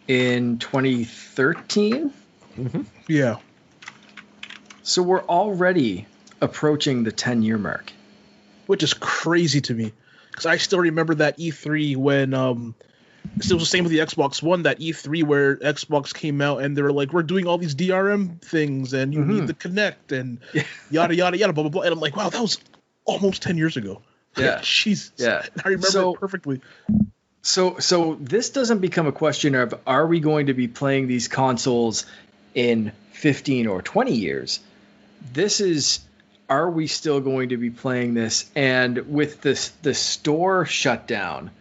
in 2013. Mm-hmm. Yeah. So we're already approaching the 10-year mark. Which is crazy to me. Because I still remember that E3 when it was the same with the Xbox One, that E3 where Xbox came out and they were like, we're doing all these DRM things and you need to connect and yada, yada, yada, blah, blah, blah. And I'm like, wow, that was almost 10 years ago. Yeah. Jesus. Yeah. I remember it perfectly. So this doesn't become a question of are we going to be playing these consoles in 15 or 20 years? This is, are we still going to be playing this? And with the store shutdown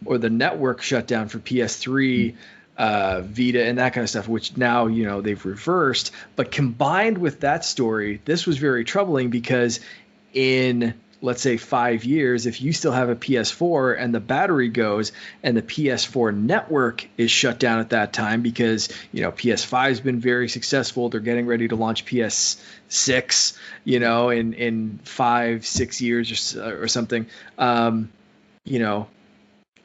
or the network shutdown for PS3, Vita, and that kind of stuff, which now they've reversed. But combined with that story, this was very troubling because in, let's say, 5 years, if you still have a PS4 and the battery goes and the PS4 network is shut down at that time because, PS5 has been very successful. They're getting ready to launch PS6, in 5-6 years or something.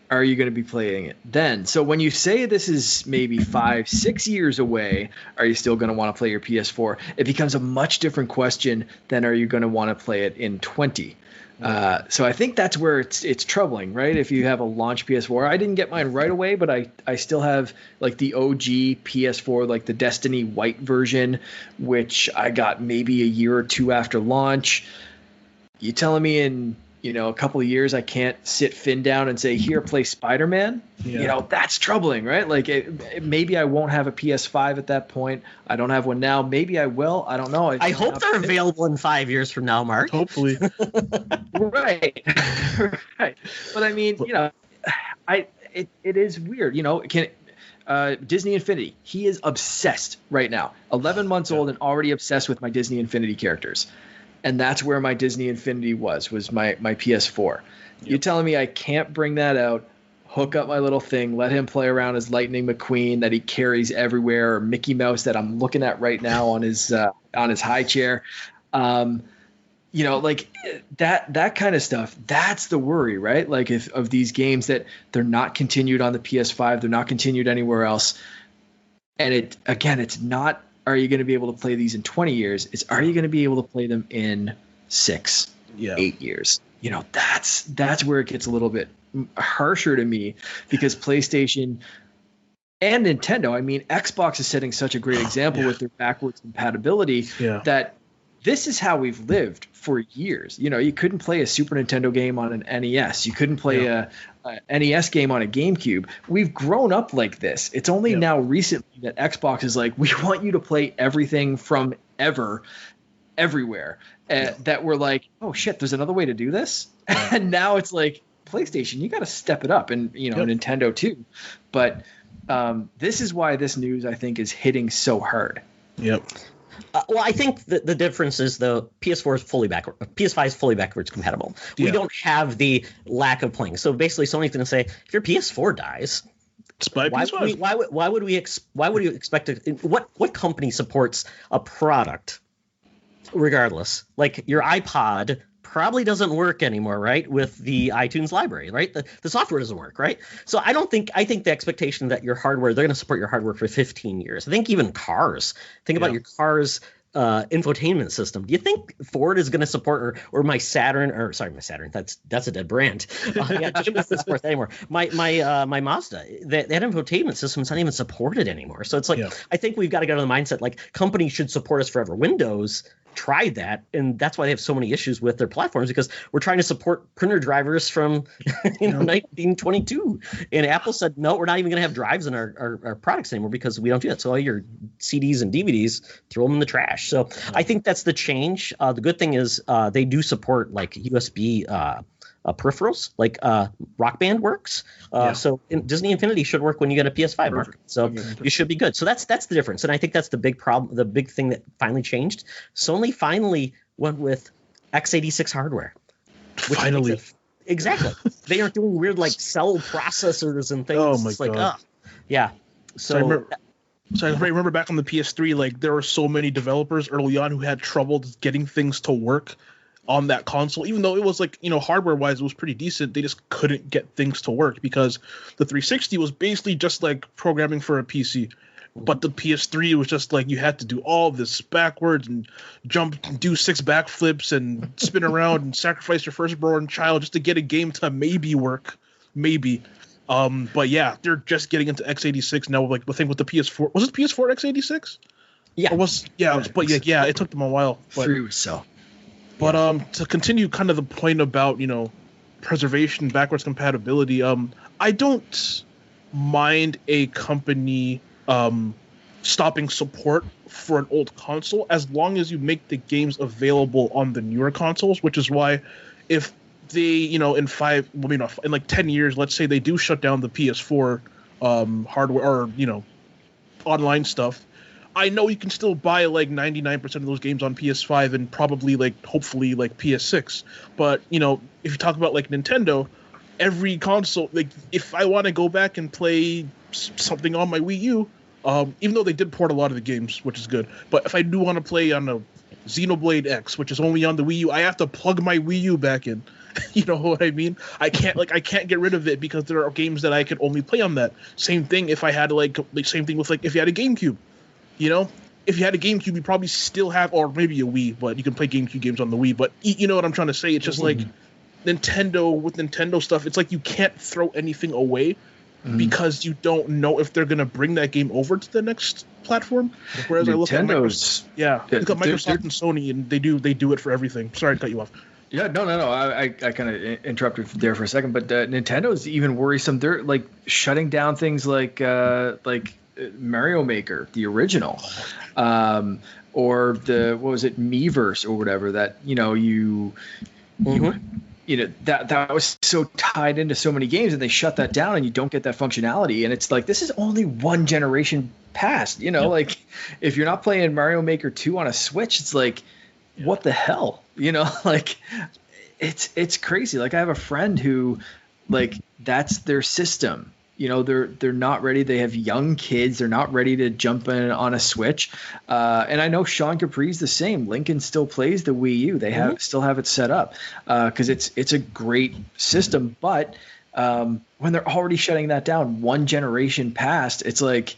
Are you going to be playing it then? So when you say this is maybe 5-6 years away, are you still going to want to play your PS4? It becomes a much different question than are you going to want to play it in 20? So I think that's where it's troubling, right? If you have a launch PS4, I didn't get mine right away, but I still have like the OG PS4, like the Destiny White version, which I got maybe a year or two after launch. You telling me in a couple of years I can't sit Finn down and say, here, play Spider-Man? Yeah. That's troubling, right? Like maybe I won't have a PS5 at that point. I don't have one now. Maybe I will. I don't know. I hope they're available in 5 years from now, Mark. Hopefully. Right. Right. But I mean, it is weird. Disney Infinity. He is obsessed right now. 11 months old and already obsessed with my Disney Infinity characters. And that's where my Disney Infinity was my PS4. Yep. You telling me I can't bring that out, hook up my little thing, let him play around as Lightning McQueen that he carries everywhere, or Mickey Mouse that I'm looking at right now on his high chair. Like that kind of stuff. That's the worry, right? Like of these games that they're not continued on the PS5, they're not continued anywhere else. And it's not, are you going to be able to play these in 20 years? It's, are you going to be able to play them in 6, 8 years? That's where it gets a little bit harsher to me, because PlayStation and Nintendo, I mean, Xbox is setting such a great example with their backwards compatibility that this is how we've lived for years. You know, you couldn't play a Super Nintendo game on an NES. You couldn't play a NES game on a GameCube. We've grown up like this. It's only now recently that Xbox is like, we want you to play everything from everywhere. That we're like, oh shit, there's another way to do this. And now it's like, PlayStation, you got to step it up, and Nintendo too. But this is why this news, I think, is hitting so hard. Yep. Well, I think the difference is the PS4 is PS5 is fully backwards compatible. We don't have the lack of playing. So basically, Sony's going to say, if your PS4 dies, why would you expect to? What company supports a product regardless? Like your iPod probably doesn't work anymore, right? With the iTunes library, right? The software doesn't work, right? So I think the expectation that your hardware, they're going to support your hardware for 15 years. I think even cars, think about your car's infotainment system. Do you think Ford is going to support or my Saturn, that's a dead brand. Just doesn't support that anymore. My Mazda, that infotainment system is not even supported anymore. So it's like, I think we've got to get on the mindset, like companies should support us forever. Windows tried that, and that's why they have so many issues with their platforms, because we're trying to support printer drivers from 1922, and Apple said no, we're not even going to have drives in our products anymore because we don't do that. So all your CDs and DVDs, throw them in the trash. So I think that's the change. The good thing is they do support like USB peripherals, like Rock Band works. So Disney Infinity should work when you get a PS5 market. So you should be good. So that's the difference. And I think that's the big problem, the big thing that finally changed. Sony finally went with x86 hardware. Finally. Exactly. They aren't doing weird like cell processors and things. Oh my God. Yeah. So I remember back on the PS3, like there were so many developers early on who had trouble getting things to work on that console, even though it was like, hardware wise, it was pretty decent. They just couldn't get things to work because the 360 was basically just like programming for a PC. But the PS3 was just like you had to do all this backwards and jump, do 6 backflips and spin around and sacrifice your firstborn child just to get a game to maybe work. Maybe. But yeah, they're just getting into x86 now. Like the thing with the PS4, was it PS4 x86? Yeah. It took them a while. But, 3 or so. But to continue kind of the point about, preservation, backwards compatibility, I don't mind a company stopping support for an old console as long as you make the games available on the newer consoles, which is why if they, in like 10 years, let's say they do shut down the PS4 hardware or, online stuff, I know you can still buy like 99% of those games on PS5 and probably hopefully PS6. But, if you talk about like Nintendo, every console, like if I want to go back and play something on my Wii U, even though they did port a lot of the games, which is good, but if I do want to play on a Xenoblade X, which is only on the Wii U, I have to plug my Wii U back in. You know what I mean? I can't get rid of it because there are games that I could only play on that. Same thing if I had same thing with if you had a GameCube. If you had a GameCube, you probably still have, or maybe a Wii, but you can play GameCube games on the Wii. But you know what I'm trying to say? It's just like Nintendo, with Nintendo stuff, it's like you can't throw anything away because you don't know if they're going to bring that game over to the next platform. Whereas Nintendo's, I look at Microsoft and Sony, and they do it for everything. Sorry to cut you off. Yeah, no. I kind of interrupted there for a second, but Nintendo's even worrisome. They're like shutting down things like Mario Maker, the original, or the Miiverse or whatever that that was so tied into so many games, and they shut that down, and you don't get that functionality. And it's like, this is only one generation past. Like if you're not playing Mario Maker 2 on a Switch, it's like, what the hell? Like it's crazy. Like I have a friend who, like, that's their system. They're not ready. They have young kids. They're not ready to jump in on a Switch. And I know Sean Capri's the same. Lincoln still plays the Wii U. They still have it set up because it's a great system. But when they're already shutting that down one generation past, it's like,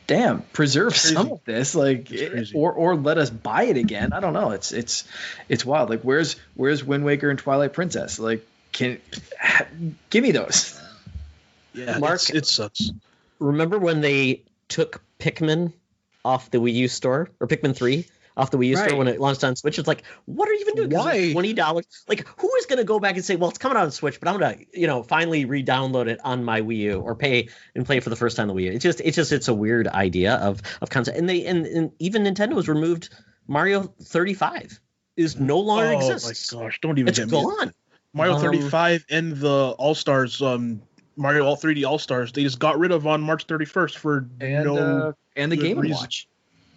damn, preserve some of this, or let us buy it again. I don't know. It's wild. Like where's Wind Waker and Twilight Princess? Like, give me those. Yeah, Mark, it sucks. Remember when they took Pikmin off the Wii U store, or Pikmin 3 off the Wii U store when it launched on Switch. It's like, what are you even doing? Why? $20? Like, who is going to go back and say, well, it's coming out on Switch, but I'm going to, finally re-download it on my Wii U or pay and play it for the first time on the Wii U. It's a weird idea of concept. And even Nintendo has removed Mario 35 is no longer exists. Oh my gosh, don't even get me. It's gone. Mario 35 and the All-Stars, Mario All 3D All-Stars, they just got rid of on March 31st for and the Game & Watch.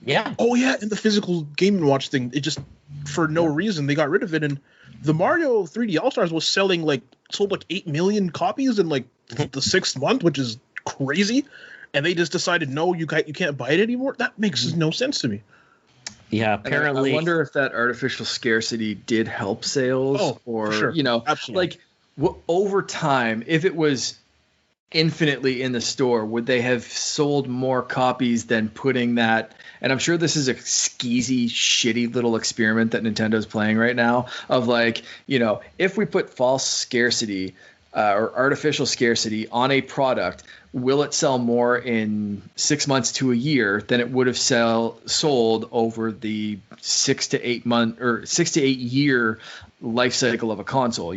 Yeah. Oh yeah, and the physical Game & Watch thing. It just for no reason they got rid of it. And the Mario 3D All-Stars was sold 8 million copies in the 6th month, which is crazy. And they just decided, no, you can't buy it anymore. That makes no sense to me. Yeah, apparently. I wonder if that artificial scarcity did help sales, or sure. Absolutely. Over time, if it was infinitely in the store, would they have sold more copies than putting that? And I'm sure this is a skeezy, shitty little experiment that Nintendo's playing right now of if we put false scarcity or artificial scarcity on a product, will it sell more in 6 months to a year than it would have sold over the 6 to 8 month or 6 to 8 year life cycle of a console?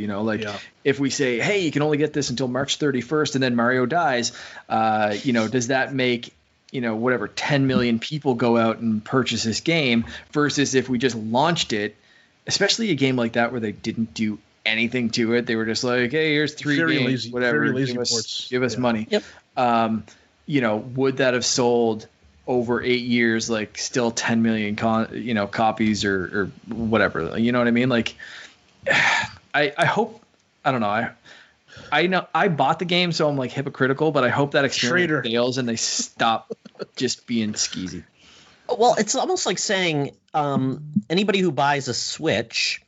If we say, hey, you can only get this until March 31st and then Mario dies, does that make 10 million people go out and purchase this game, versus if we just launched it, especially a game like that where they didn't do anything to it, they were just like, hey, here's 3 games, lazy, whatever, give us money. Yep. Would that have sold over 8 years, still 10 million copies or whatever? You know what I mean? I hope, I don't know. I know I bought the game, so I'm hypocritical, but I hope that experiment fails and they stop just being skeezy. Well, it's almost like saying anybody who buys a Switch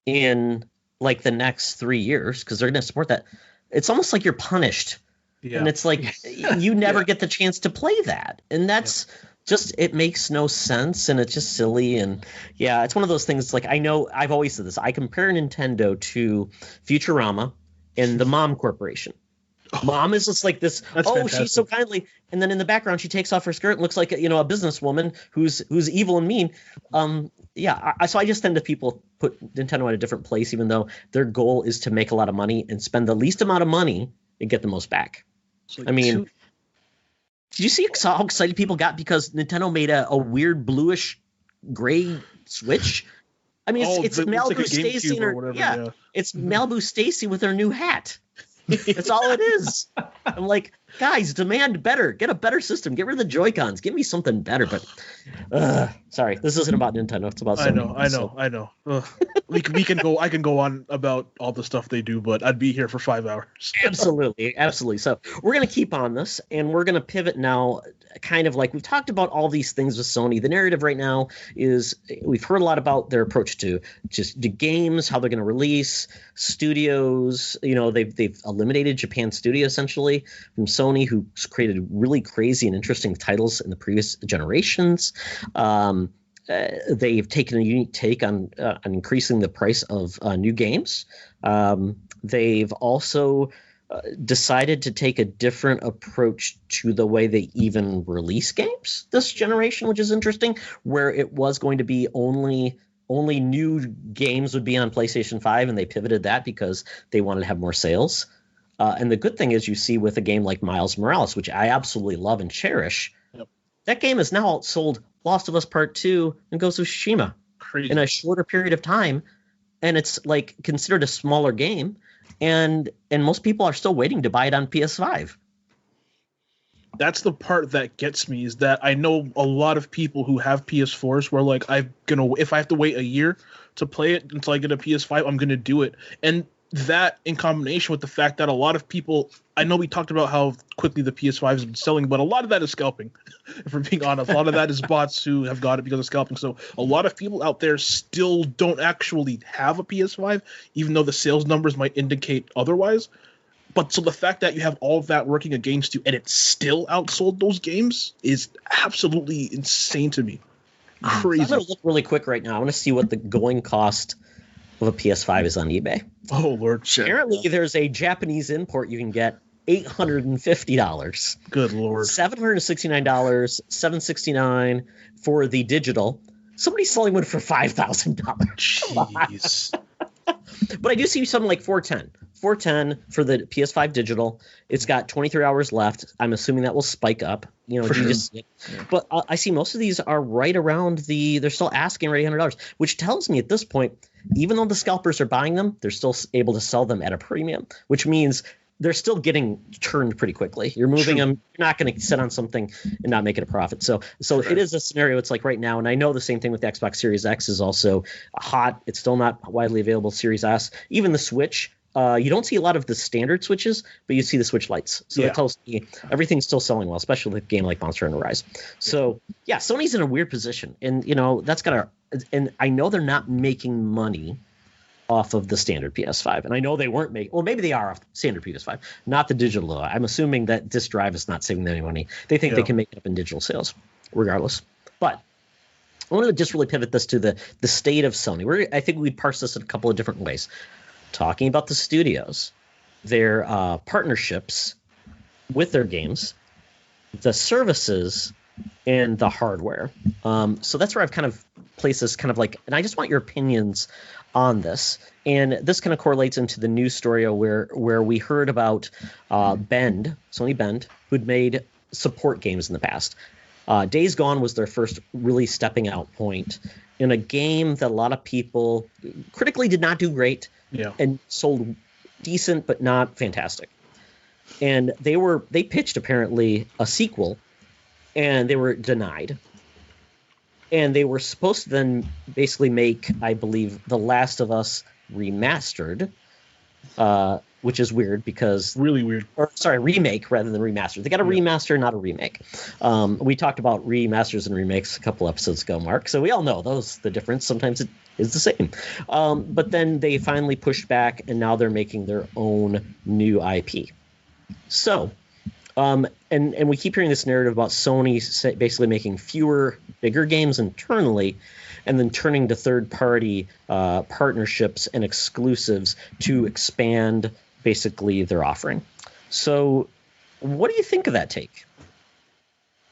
in the next 3 years, because they're going to support that, it's almost like you're punished. Yeah. And it's like you never get the chance to play that. And that's just, it makes no sense, and it's just silly. And yeah, it's one of those things. I know I've always said this. I compare Nintendo to Futurama and the Mom Corporation. Mom is just like this. Fantastic. She's so kindly, and then in the background she takes off her skirt and looks like a businesswoman who's evil and mean. So I just tend to people put Nintendo in a different place, even though their goal is to make a lot of money and spend the least amount of money and get the most back. Did you see how excited people got because Nintendo made a weird bluish gray Switch? It's Malibu Stacy it's Malibu Stacy with her new hat. That's all it is. I'm like, guys, demand better. Get a better system. Get rid of the Joy-Cons. Give me something better. But sorry, this isn't about Nintendo. It's about Sony. I know. We can go. I can go on about all the stuff they do, but I'd be here for 5 hours. Absolutely. So we're gonna keep on this, and we're gonna pivot now. Kind of like we've talked about all these things with Sony. The narrative right now is we've heard a lot about their approach to just the games, how they're going to release studios. They've eliminated Japan Studio essentially from Sony, who's created really crazy and interesting titles in the previous generations. They've taken a unique take on increasing the price of new games. They've also decided to take a different approach to the way they even release games this generation, which is interesting, where it was going to be only new games would be on PlayStation 5, and they pivoted that because they wanted to have more sales. And the good thing is you see with a game like Miles Morales, which I absolutely love and cherish, that game has now outsold Last of Us Part 2 and Ghost of Tsushima in a shorter period of time. And it's considered a smaller game. And most people are still waiting to buy it on PS5. That's the part that gets me, is that I know a lot of people who have PS4s where if I have to wait a year to play it until I get a PS5, I'm gonna do it. And that in combination with the fact that a lot of people, I know we talked about how quickly the PS5 has been selling, but a lot of that is scalping. If we're being honest, a lot of that is bots who have got it because of scalping. So a lot of people out there still don't actually have a PS5, even though the sales numbers might indicate otherwise. But so the fact that you have all of that working against you and it still outsold those games is absolutely insane to me. Crazy. I'm going to look really quick right now. I want to see what the going cost of a PS5 is on eBay. Oh, Lord. Shit. Apparently, there's a Japanese import you can get $850. Good Lord. $769, $769 for the digital. Somebody's selling one for $5,000. Jeez. But I do see something like 410. 410 for the PS5 digital. It's got 23 hours left. I'm assuming that will spike up. You know, But I see most of these are right around they're still asking right $100, which tells me at this point, even though the scalpers are buying them, they're still able to sell them at a premium, which means they're still getting turned pretty quickly. You're moving them. You're not going to sit on something and not make it a profit. So it is a scenario. It's like right now, and I know the same thing with the Xbox Series X is also hot. It's still not widely available. Series S, even the Switch. You don't see a lot of the standard Switches, but you see the Switch Lites. So that tells me everything's still selling well, especially with a game like Monster Hunter Rise. So yeah, Sony's in a weird position, and you know that's and I know they're not making money off of the standard PS5, and I know they weren't making. Well, maybe they are off the standard PS5, not the digital. I'm assuming that disk drive is not saving them any money. They think they can make it up in digital sales, regardless. But I want to just really pivot this to the state of Sony. I think we'd parse this in a couple of different ways. Talking about the studios, their partnerships with their games, the services, and the hardware. So that's where I've kind of placed this kind of like, and I just want your opinions on this. And this kind of correlates into the news story where we heard about Sony Bend, who'd made support games in the past. Days Gone was their first really stepping out point in a game that a lot of people critically did not do great and sold decent but not fantastic. And they pitched apparently a sequel, and they were denied. And they were supposed to then basically make, I believe, The Last of Us remastered, which is weird because... Really weird. Remake rather than remaster. They got a remaster, not a remake. We talked about remasters and remakes a couple episodes ago, Mark, so we all know the difference. Sometimes it is the same. But then they finally pushed back, and now they're making their own new IP. So... and we keep hearing this narrative about Sony basically making fewer, bigger games internally and then turning to third-party partnerships and exclusives to expand basically their offering. So what do you think of that take?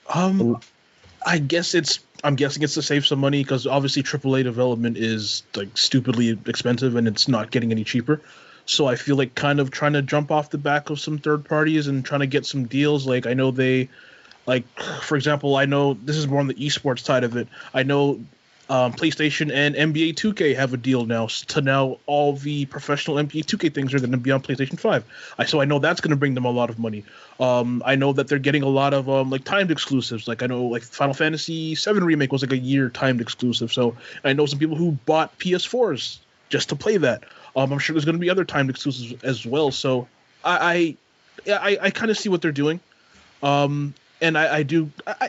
I'm guessing it's to save some money because obviously AAA development is like stupidly expensive and it's not getting any cheaper. So I feel like kind of trying to jump off the back of some third parties and trying to get some deals. Like I know for example, I know this is more on the esports side of it. I know PlayStation and NBA 2K have a deal now. Now all the professional NBA 2K things are going to be on PlayStation 5. So I know that's going to bring them a lot of money. I know that they're getting a lot of like timed exclusives. Like I know like Final Fantasy VII Remake was like a year timed exclusive. So I know some people who bought PS4s just to play that. I'm sure there's going to be other timed exclusives as well. So I kind of see what they're doing. And I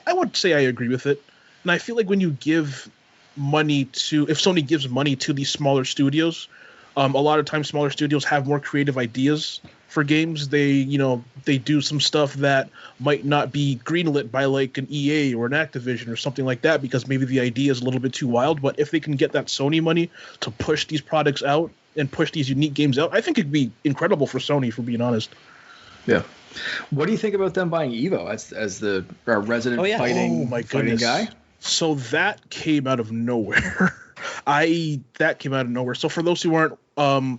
would say I agree with it. And I feel like when you give money if Sony gives money to these smaller studios, a lot of times smaller studios have more creative ideas for games. They do some stuff that might not be greenlit by like an EA or an Activision or something like that because maybe the idea is a little bit too wild. But if they can get that Sony money to push these products out and push these unique games out, I think it'd be incredible for Sony, for being honest. Yeah. What do you think about them buying Evo as the resident fighting guy? So that came out of nowhere. That came out of nowhere. So for those who aren't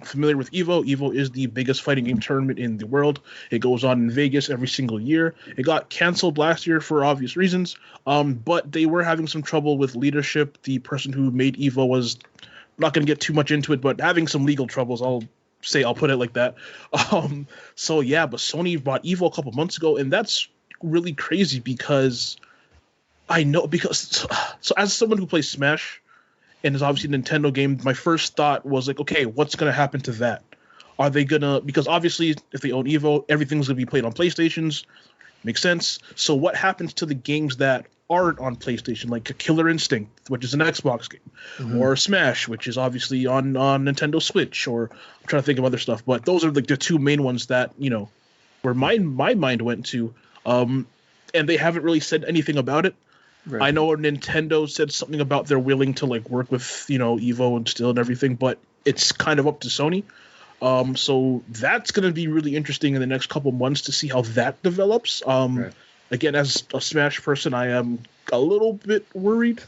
familiar with Evo is the biggest fighting game tournament in the world. It goes on in Vegas every single year. It got canceled last year for obvious reasons, but they were having some trouble with leadership. The person who made Evo was, not going to get too much into it, but having some legal troubles, I'll put it like that. So yeah, but Sony bought Evo a couple months ago, and that's really crazy because so as someone who plays Smash and is obviously a Nintendo game, my first thought was like, okay, what's going to happen to that? Are they because obviously if they own Evo, everything's going to be played on PlayStations. Makes sense. So what happens to the games that aren't on PlayStation, like Killer Instinct, which is an Xbox game, or Smash, which is obviously on Nintendo Switch, or I'm trying to think of other stuff, but those are like the two main ones that, where my mind went to, and they haven't really said anything about it. Right. I know Nintendo said something about they're willing to like work with, Evo and still and everything, but it's kind of up to Sony. So that's going to be really interesting in the next couple months to see how that develops. Right. Again, as a Smash person, I am a little bit worried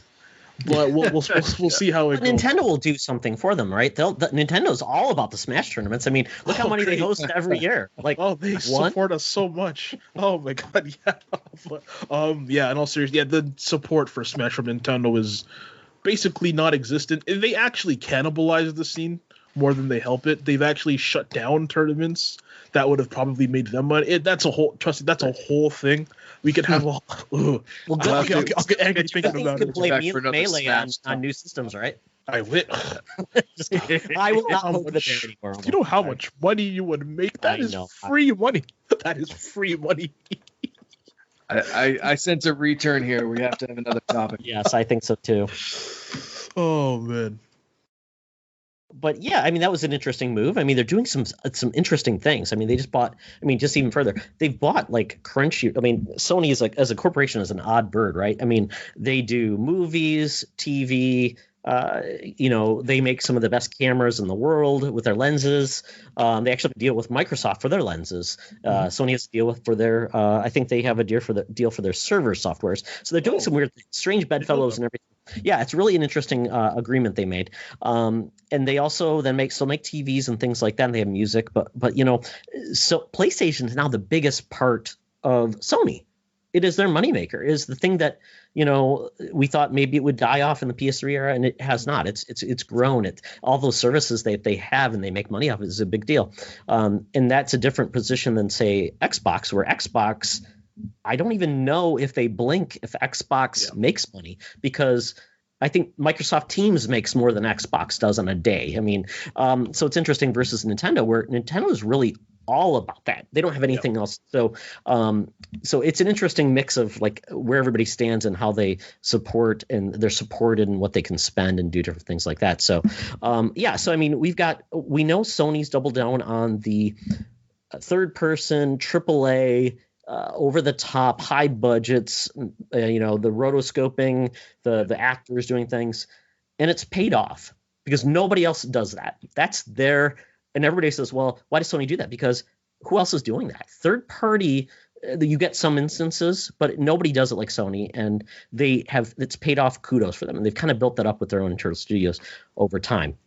But we'll see how it goes. Nintendo will do something for them, right? Nintendo's all about the Smash tournaments. I mean, look how many they host every year. Like, they support us so much. Oh my god, yeah. Yeah, in all seriousness, the support for Smash from Nintendo is basically non-existent. They actually cannibalize the scene more than they help it. They've actually shut down tournaments that would have probably made them money. That's a whole thing. We could have a. Well, I'll get angry thinking about it. You can play Melee on new systems, right? I will. I will not hold the there anymore. Do you know how much money you would make? That is free money. That is free money. I sense a return here. We have to have another topic. Yes, I think so too. Oh man. But yeah, I mean, that was an interesting move. I mean, they're doing some interesting things. I mean, they just bought. I mean, just even further, they've bought like Crunchy. I mean, Sony is like, as a corporation, is an odd bird, right? I mean, they do movies, TV. They make some of the best cameras in the world with their lenses. They actually deal with Microsoft for their lenses. Sony has a deal for their. I think they have a deal for their server softwares. So they're doing some weird, strange bedfellows and everything. Yeah, it's really an interesting agreement they made. And they also then make TVs and things like that. And they have music, but so PlayStation is now the biggest part of Sony. It is their moneymaker. It is the thing that we thought maybe it would die off in the PS3 era, and it has not. It's grown. All those services they have and they make money off it is a big deal. And that's a different position than say Xbox, where Xbox, I don't even know if they blink if Xbox makes money, because I think Microsoft Teams makes more than Xbox does on a day. I mean, so it's interesting versus Nintendo, where Nintendo is really all about that. They don't have anything else. So it's an interesting mix of like where everybody stands and how they support, and they're supported and what they can spend and do different things like that. So, so I mean, we know Sony's doubled down on the third person, AAA, over the top, high budgets, the rotoscoping, the actors doing things, and it's paid off because nobody else does that. That's their, and everybody says, well, why does Sony do that? Because who else is doing that? Third party, you get some instances, but nobody does it like Sony, and it's paid off. Kudos for them. And they've kind of built that up with their own internal studios over time.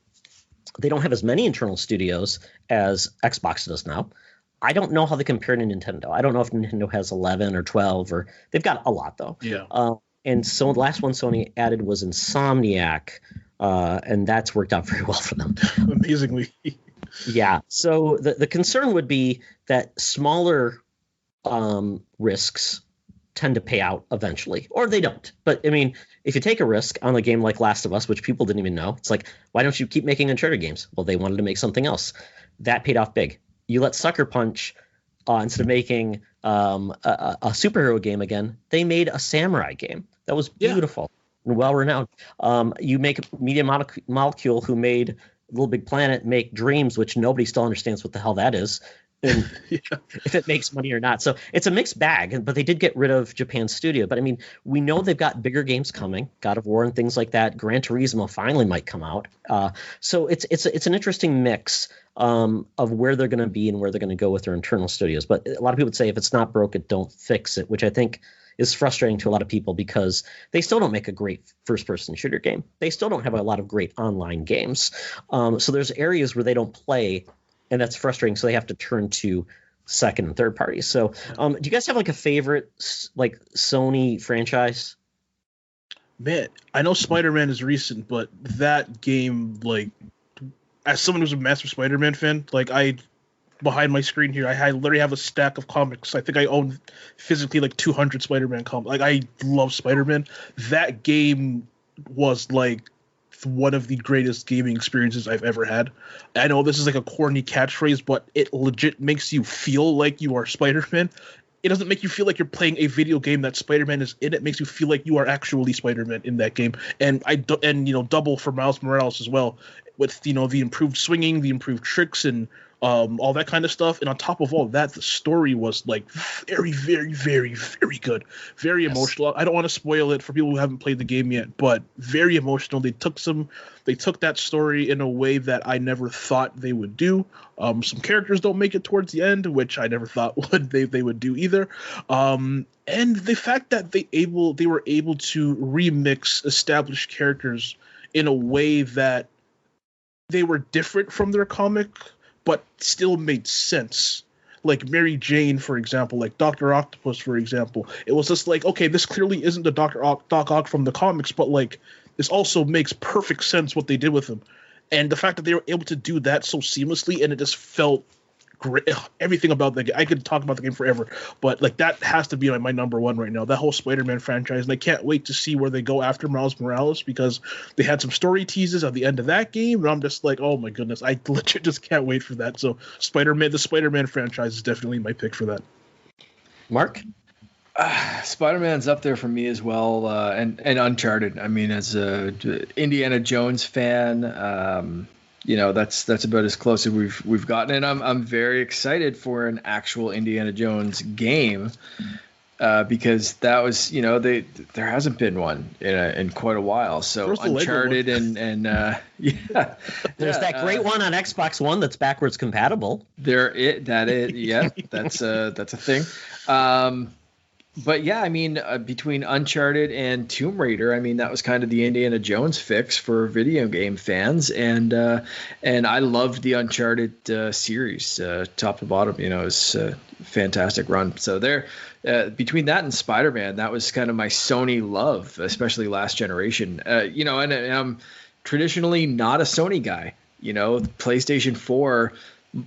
They don't have as many internal studios as Xbox does now. I don't know how they compare to Nintendo. I don't know if Nintendo has 11 or 12, or they've got a lot though. Yeah. And so the last one Sony added was Insomniac, and that's worked out very well for them. Amazingly. Yeah. So the concern would be that smaller risks tend to pay out eventually, or they don't. But I mean, if you take a risk on a game like Last of Us, which people didn't even know, it's like, why don't you keep making Uncharted games? Well, they wanted to make something else. That paid off big. You let Sucker Punch, instead of making a superhero game again, they made a samurai game that was beautiful and well-renowned. You make Media Molecule, who made Little Big Planet, make Dreams, which nobody still understands what the hell that is, and if it makes money or not. So it's a mixed bag, but they did get rid of Japan's studio. But I mean, we know they've got bigger games coming, God of War and things like that. Gran Turismo finally might come out. So it's an interesting mix of where they're going to be and where they're going to go with their internal studios. But a lot of people would say, if it's not broke, it don't fix it, which I think is frustrating to a lot of people, because they still don't make a great first-person shooter game. They still don't have a lot of great online games. So there's areas where they don't play, and that's frustrating. So they have to turn to second and third parties. So do you guys have like a favorite like Sony franchise? Man, I know Spider-Man is recent, but that game, like, as someone who's a massive Spider-Man fan, like, behind my screen here, I literally have a stack of comics. I think I own physically like 200 Spider-Man comics. Like, I love Spider-Man. That game was like one of the greatest gaming experiences I've ever had. I know this is like a corny catchphrase, but it legit makes you feel like you are Spider-Man. It doesn't make you feel like you're playing a video game that Spider-Man is in. It makes you feel like you are actually Spider-Man in that game. And double for Miles Morales as well, with the improved swinging, the improved tricks, and all that kind of stuff. And on top of all that, the story was like very, very, very, very good, very emotional. I don't want to spoil it for people who haven't played the game yet, but very emotional. They took that story in a way that I never thought they would do. Some characters don't make it towards the end, which I never thought they would do either. And the fact that they were able to remix established characters in a way that they were different from their comic, but still made sense. Like Mary Jane, for example, like Dr. Octopus, for example. It was just like, okay, this clearly isn't the Doc Ock from the comics, but like this also makes perfect sense what they did with him. And the fact that they were able to do that so seamlessly, and it just felt great. Everything about the game, I could talk about the game forever, but like that has to be like my number one right now, that whole Spider-Man franchise. And I can't wait to see where they go after Miles Morales, because they had some story teases at the end of that game, and I'm just like, oh my goodness, I legit just can't wait for that. So the Spider-Man franchise is definitely my pick for that. Mark? Spider-Man's up there for me as well, and Uncharted. I mean, as a Indiana Jones fan, that's about as close as we've gotten, and I'm very excited for an actual Indiana Jones game, because that was, there hasn't been one in quite a while. So Uncharted and yeah, there's that great one on Xbox One that's backwards compatible. Yeah, that's a thing. But yeah, I mean, between Uncharted and Tomb Raider, I mean, that was kind of the Indiana Jones fix for video game fans, and I loved the Uncharted series, top to bottom. It was a fantastic run. So there, between that and Spider-Man, that was kind of my Sony love, especially last generation. And I'm traditionally not a Sony guy. PlayStation 4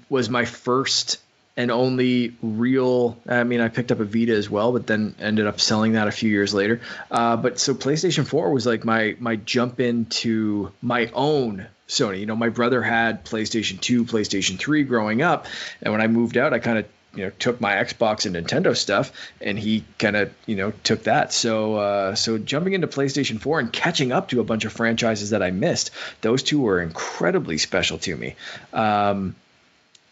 was my first and only real. I mean, I picked up a Vita as well, but then ended up selling that a few years later. But so PlayStation 4 was like my jump into my own Sony. My brother had PlayStation 2, PlayStation 3 growing up, and when I moved out, I kind of took my Xbox and Nintendo stuff, and he kind of took that. So jumping into PlayStation 4 and catching up to a bunch of franchises that I missed, those two were incredibly special to me.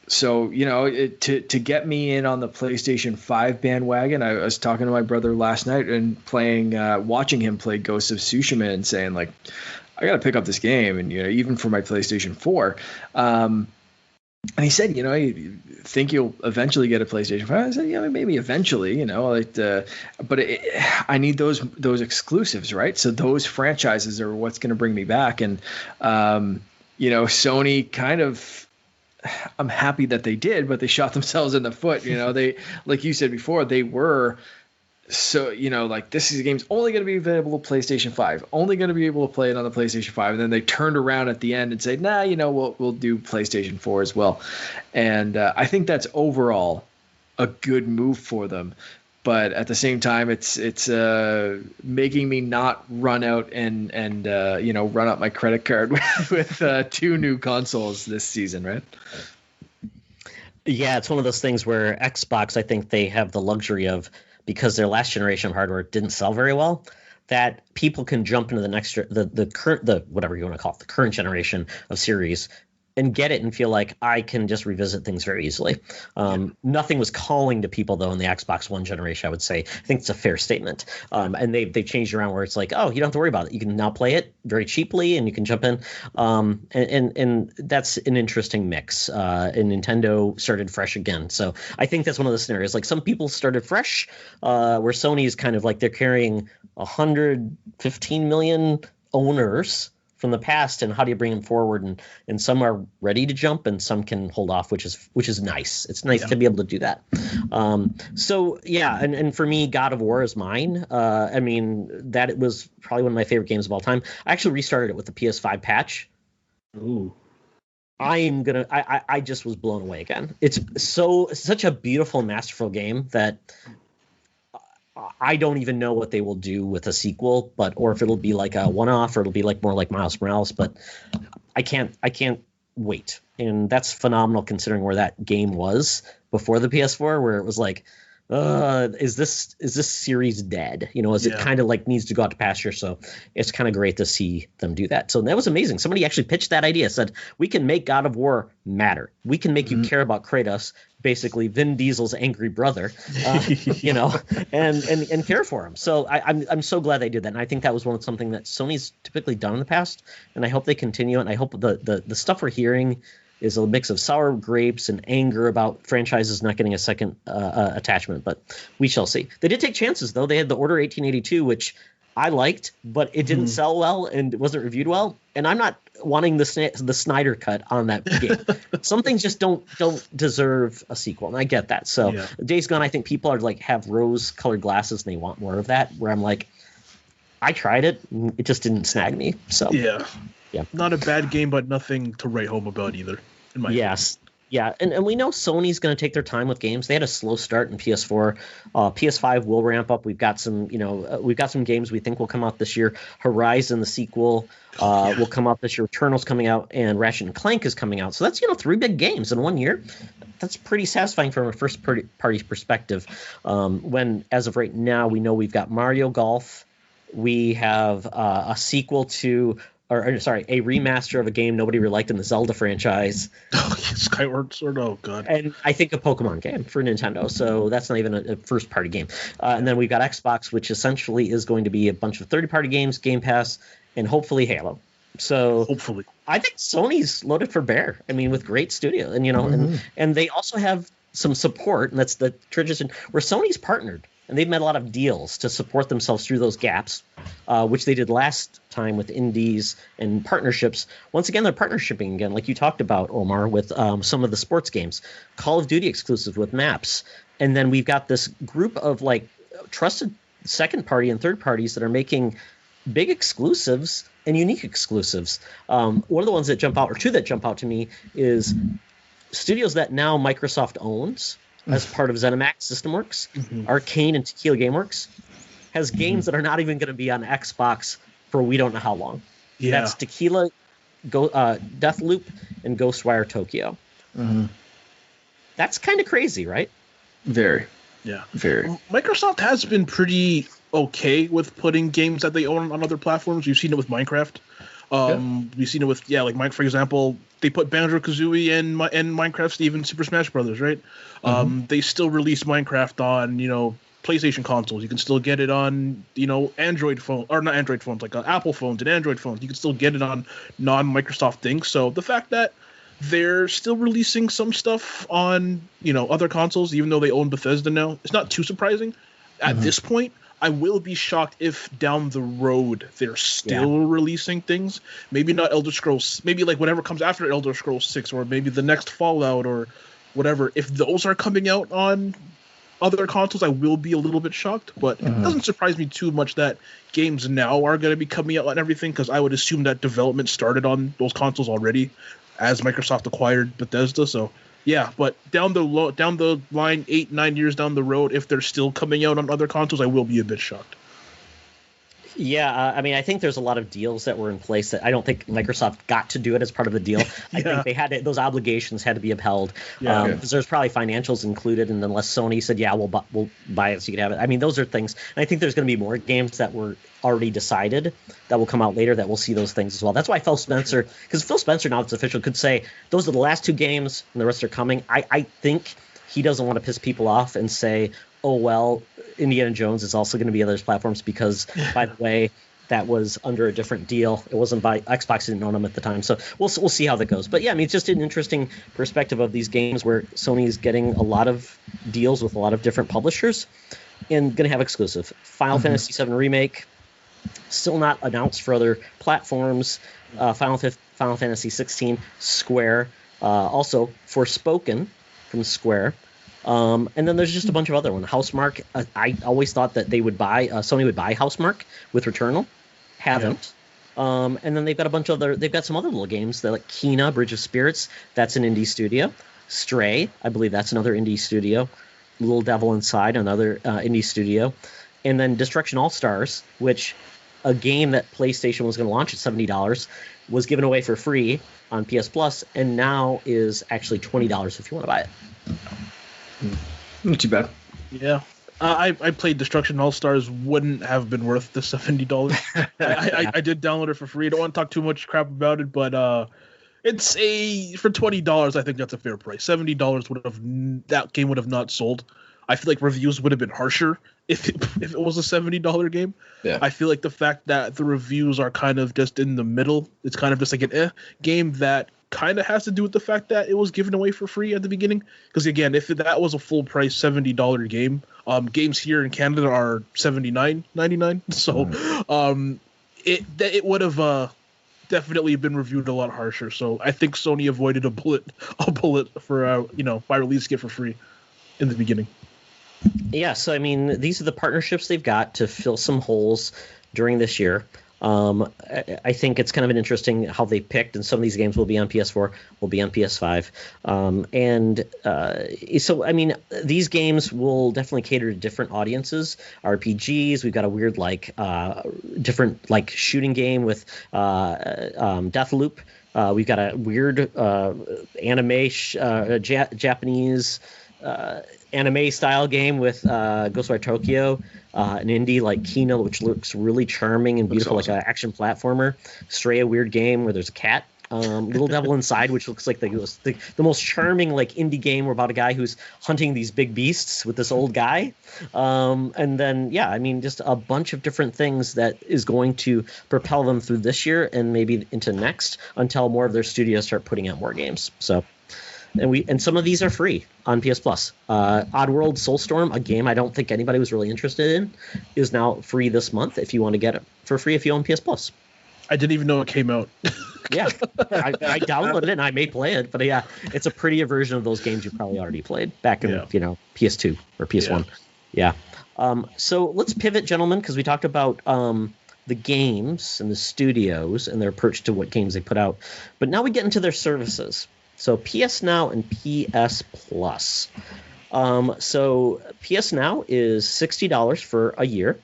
So, to get me in on the PlayStation 5 bandwagon, I was talking to my brother last night and watching him play Ghost of Tsushima and saying, like, I got to pick up this game. And, even for my PlayStation 4. And he said, you think you'll eventually get a PlayStation 5? I said, yeah, maybe eventually, but I need those exclusives, right? So those franchises are what's going to bring me back. And, Sony kind of, I'm happy that they did, but they shot themselves in the foot. They, like you said before, they were so, like, this game's only going to be available to PlayStation 5, only going to be able to play it on the PlayStation 5. And then they turned around at the end and said, nah, we'll do PlayStation 4 as well. And I think that's overall a good move for them. But at the same time, it's making me not run out and run up my credit card with two new consoles this season, right? Yeah, it's one of those things where Xbox, I think they have the luxury of, because their last generation of hardware didn't sell very well, that people can jump into the whatever you want to call it, the current generation of series, and get it and feel like I can just revisit things very easily. Nothing was calling to people, though, in the Xbox One generation, I would say. I think it's a fair statement. And they changed around where it's like, oh, you don't have to worry about it. You can now play it very cheaply and you can jump in. And that's an interesting mix. And Nintendo started fresh again. So I think that's one of the scenarios. Like, some people started fresh, where Sony is kind of like they're carrying 115 million owners from the past, and how do you bring them forward? And some are ready to jump, and some can hold off, which is nice. It's nice to be able to do that. So yeah, and for me, God of War is mine. I mean, that it was probably one of my favorite games of all time. I actually restarted it with the PS5 patch. Ooh. I just was blown away again. It's such a beautiful, masterful game that I don't even know what they will do with a sequel, or if it'll be like a one-off, or it'll be like more like Miles Morales. But I can't wait, and that's phenomenal considering where that game was before the PS4, where it was like is this series dead? Is it kind of like needs to go out to pasture? So it's kind of great to see them do that. So that was amazing. Somebody actually pitched that idea, said we can make God of War matter. We can make you care about Kratos, basically Vin Diesel's angry brother, and care for him. So I'm so glad they did that. And I think that was something that Sony's typically done in the past, and I hope they continue it. And I hope the stuff we're hearing is a mix of sour grapes and anger about franchises not getting a second attachment, but we shall see. They did take chances, though. They had the Order 1882, which I liked, but it didn't sell well and it wasn't reviewed well. And I'm not wanting the Snyder cut on that game. Some things just don't deserve a sequel, and I get that. So Days Gone, I think people are like have rose-colored glasses and they want more of that. Where I'm like, I tried it, it just didn't snag me. So yeah, not a bad game, but nothing to write home about either. Yes. Yeah, and we know Sony's going to take their time with games. They had a slow start in PS4. PS5 will ramp up. We've got some, we've got some games we think will come out this year. Horizon, the sequel, will come out this year. Returnal's coming out, and Ratchet & Clank is coming out. So that's 3 big games in 1 year. That's pretty satisfying from a first party perspective. When as of right now, we know we've got Mario Golf. We have a sequel to. A remaster of a game nobody really liked in the Zelda franchise. Skyward Sword, oh god. And I think a Pokemon game for Nintendo, so that's not even a first-party game. And then we've got Xbox, which essentially is going to be a bunch of third-party games, Game Pass, and hopefully Halo. So hopefully, I think Sony's loaded for bear. I mean, with great studio, and and they also have some support, and that's the tradition where Sony's partnered. And they've made a lot of deals to support themselves through those gaps, which they did last time with indies and partnerships. Once again, they're partnershiping again, like you talked about, Omar, with some of the sports games, Call of Duty exclusive with maps. And then we've got this group of like trusted second party and third parties that are making big exclusives and unique exclusives. One of the ones that jump out, or two that jump out to me, is studios that now Microsoft owns as part of ZeniMax SystemWorks, Arcane and Tequila Gameworks, has games that are not even going to be on Xbox for we don't know how long. Yeah. That's Tequila, Deathloop, and Ghostwire Tokyo. That's kind of crazy, right? Very. Yeah. Very. Microsoft has been pretty okay with putting games that they own on other platforms. You've seen it with Minecraft. We've seen it with, like Mike, for example, they put Banjo-Kazooie and Minecraft, even Super Smash Brothers, right? They still release Minecraft on, PlayStation consoles. You can still get it on, Android phone, or not Android phones, like Apple phones and Android phones. You can still get it on non-Microsoft things. So the fact that they're still releasing some stuff on, other consoles, even though they own Bethesda now, it's not too surprising. At this point, I will be shocked if down the road they're still releasing things. Maybe not Elder Scrolls. Maybe like whatever comes after Elder Scrolls 6, or maybe the next Fallout or whatever. If those are coming out on other consoles, I will be a little bit shocked. But it doesn't surprise me too much that games now are going to be coming out on everything, because I would assume that development started on those consoles already as Microsoft acquired Bethesda. So yeah, but down the line, 8-9 years down the road, if they're still coming out on other consoles, I will be a bit shocked. Yeah, I think there's a lot of deals that were in place that I don't think Microsoft got to do it as part of the deal. I think they had those obligations had to be upheld, because there's probably financials included, and unless Sony said, we'll buy it so you can have it. Those are things, and I think there's going to be more games that were already decided that will come out later that will see those things as well. That's why Phil Spencer, now it's official, could say those are the last 2 games and the rest are coming. I think he doesn't want to piss people off and say, oh, well, Indiana Jones is also going to be on those platforms because, by the way, that was under a different deal. It wasn't by Xbox, didn't own them at the time. So we'll see how that goes. But yeah, it's just an interesting perspective of these games where Sony is getting a lot of deals with a lot of different publishers and going to have exclusive. Final Fantasy VII Remake, still not announced for other platforms. Final Fantasy 16, Square. Also, Forspoken from Square. And then there's just a bunch of other ones. Housemarque, I always thought that they would buy, Sony would buy Housemarque with Returnal. Haven't. And then they've got some other little games that like Kena, Bridge of Spirits, that's an indie studio. Stray, I believe that's another indie studio. Little Devil Inside, another indie studio. And then Destruction All-Stars, which a game that PlayStation was going to launch at $70 was given away for free on PS Plus, and now is actually $20 if you want to buy it. Not too bad. Yeah. I played Destruction All Stars. Wouldn't have been worth the $70. I did download it for free. I don't want to talk too much crap about it, but it's for $20. I think that's a fair price. $70 that game would have not sold. I feel like reviews would have been harsher if it was a $70 game. Yeah. I feel like the fact that the reviews are kind of just in the middle, it's kind of just like an game that kind of has to do with the fact that it was given away for free at the beginning. Because again, if that was a full price $70 game, games here in Canada are $79.99. So it would have definitely been reviewed a lot harsher. So I think Sony avoided a bullet for by releasing it for free in the beginning. Yeah, so I mean, these are the partnerships they've got to fill some holes during this year. I think it's kind of an interesting how they picked, and some of these games will be on PS4, will be on PS5. So, I mean, these games will definitely cater to different audiences. RPGs, we've got a weird, different, shooting game with Deathloop. We've got a weird anime, Japanese anime style game with Ghostwire Tokyo, an indie like Kino, which looks really charming and beautiful, awesome. Like an action platformer. Stray, a weird game where there's a cat. Little Devil Inside, which looks like the most charming indie game about a guy who's hunting these big beasts with this old guy. And then, I mean, just a bunch of different things that is going to propel them through this year and maybe into next until more of their studios start putting out more games. So. And some of these are free on PS Plus. Oddworld Soulstorm, a game I don't think anybody was really interested in, is now free this month if you want to get it for free if you own PS Plus. I didn't even know it came out. Yeah, I downloaded it and I may play it, but it's a prettier version of those games you probably already played back in PS2 or PS1. Yeah. So let's pivot, gentlemen, because we talked about the games and the studios and their approach to what games they put out, but now we get into their services. So PS Now and PS Plus. So PS Now is $60 for a year,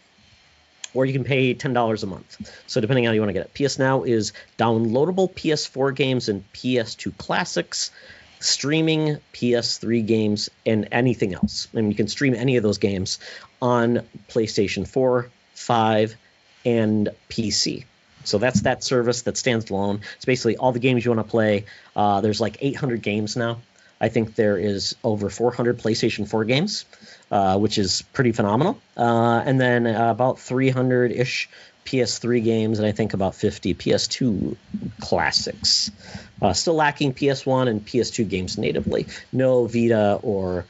or you can pay $10 a month. So depending on how you want to get it. PS Now is downloadable PS4 games and PS2 classics, streaming PS3 games, and anything else. And you can stream any of those games on PlayStation 4, 5, and PC. So that's that service that stands alone. It's basically all the games you want to play. There's 800 games now. I think there is over 400 PlayStation 4 games, which is pretty phenomenal. And then about 300-ish PS3 games, and I think about 50 PS2 classics. Still lacking PS1 and PS2 games natively. No Vita or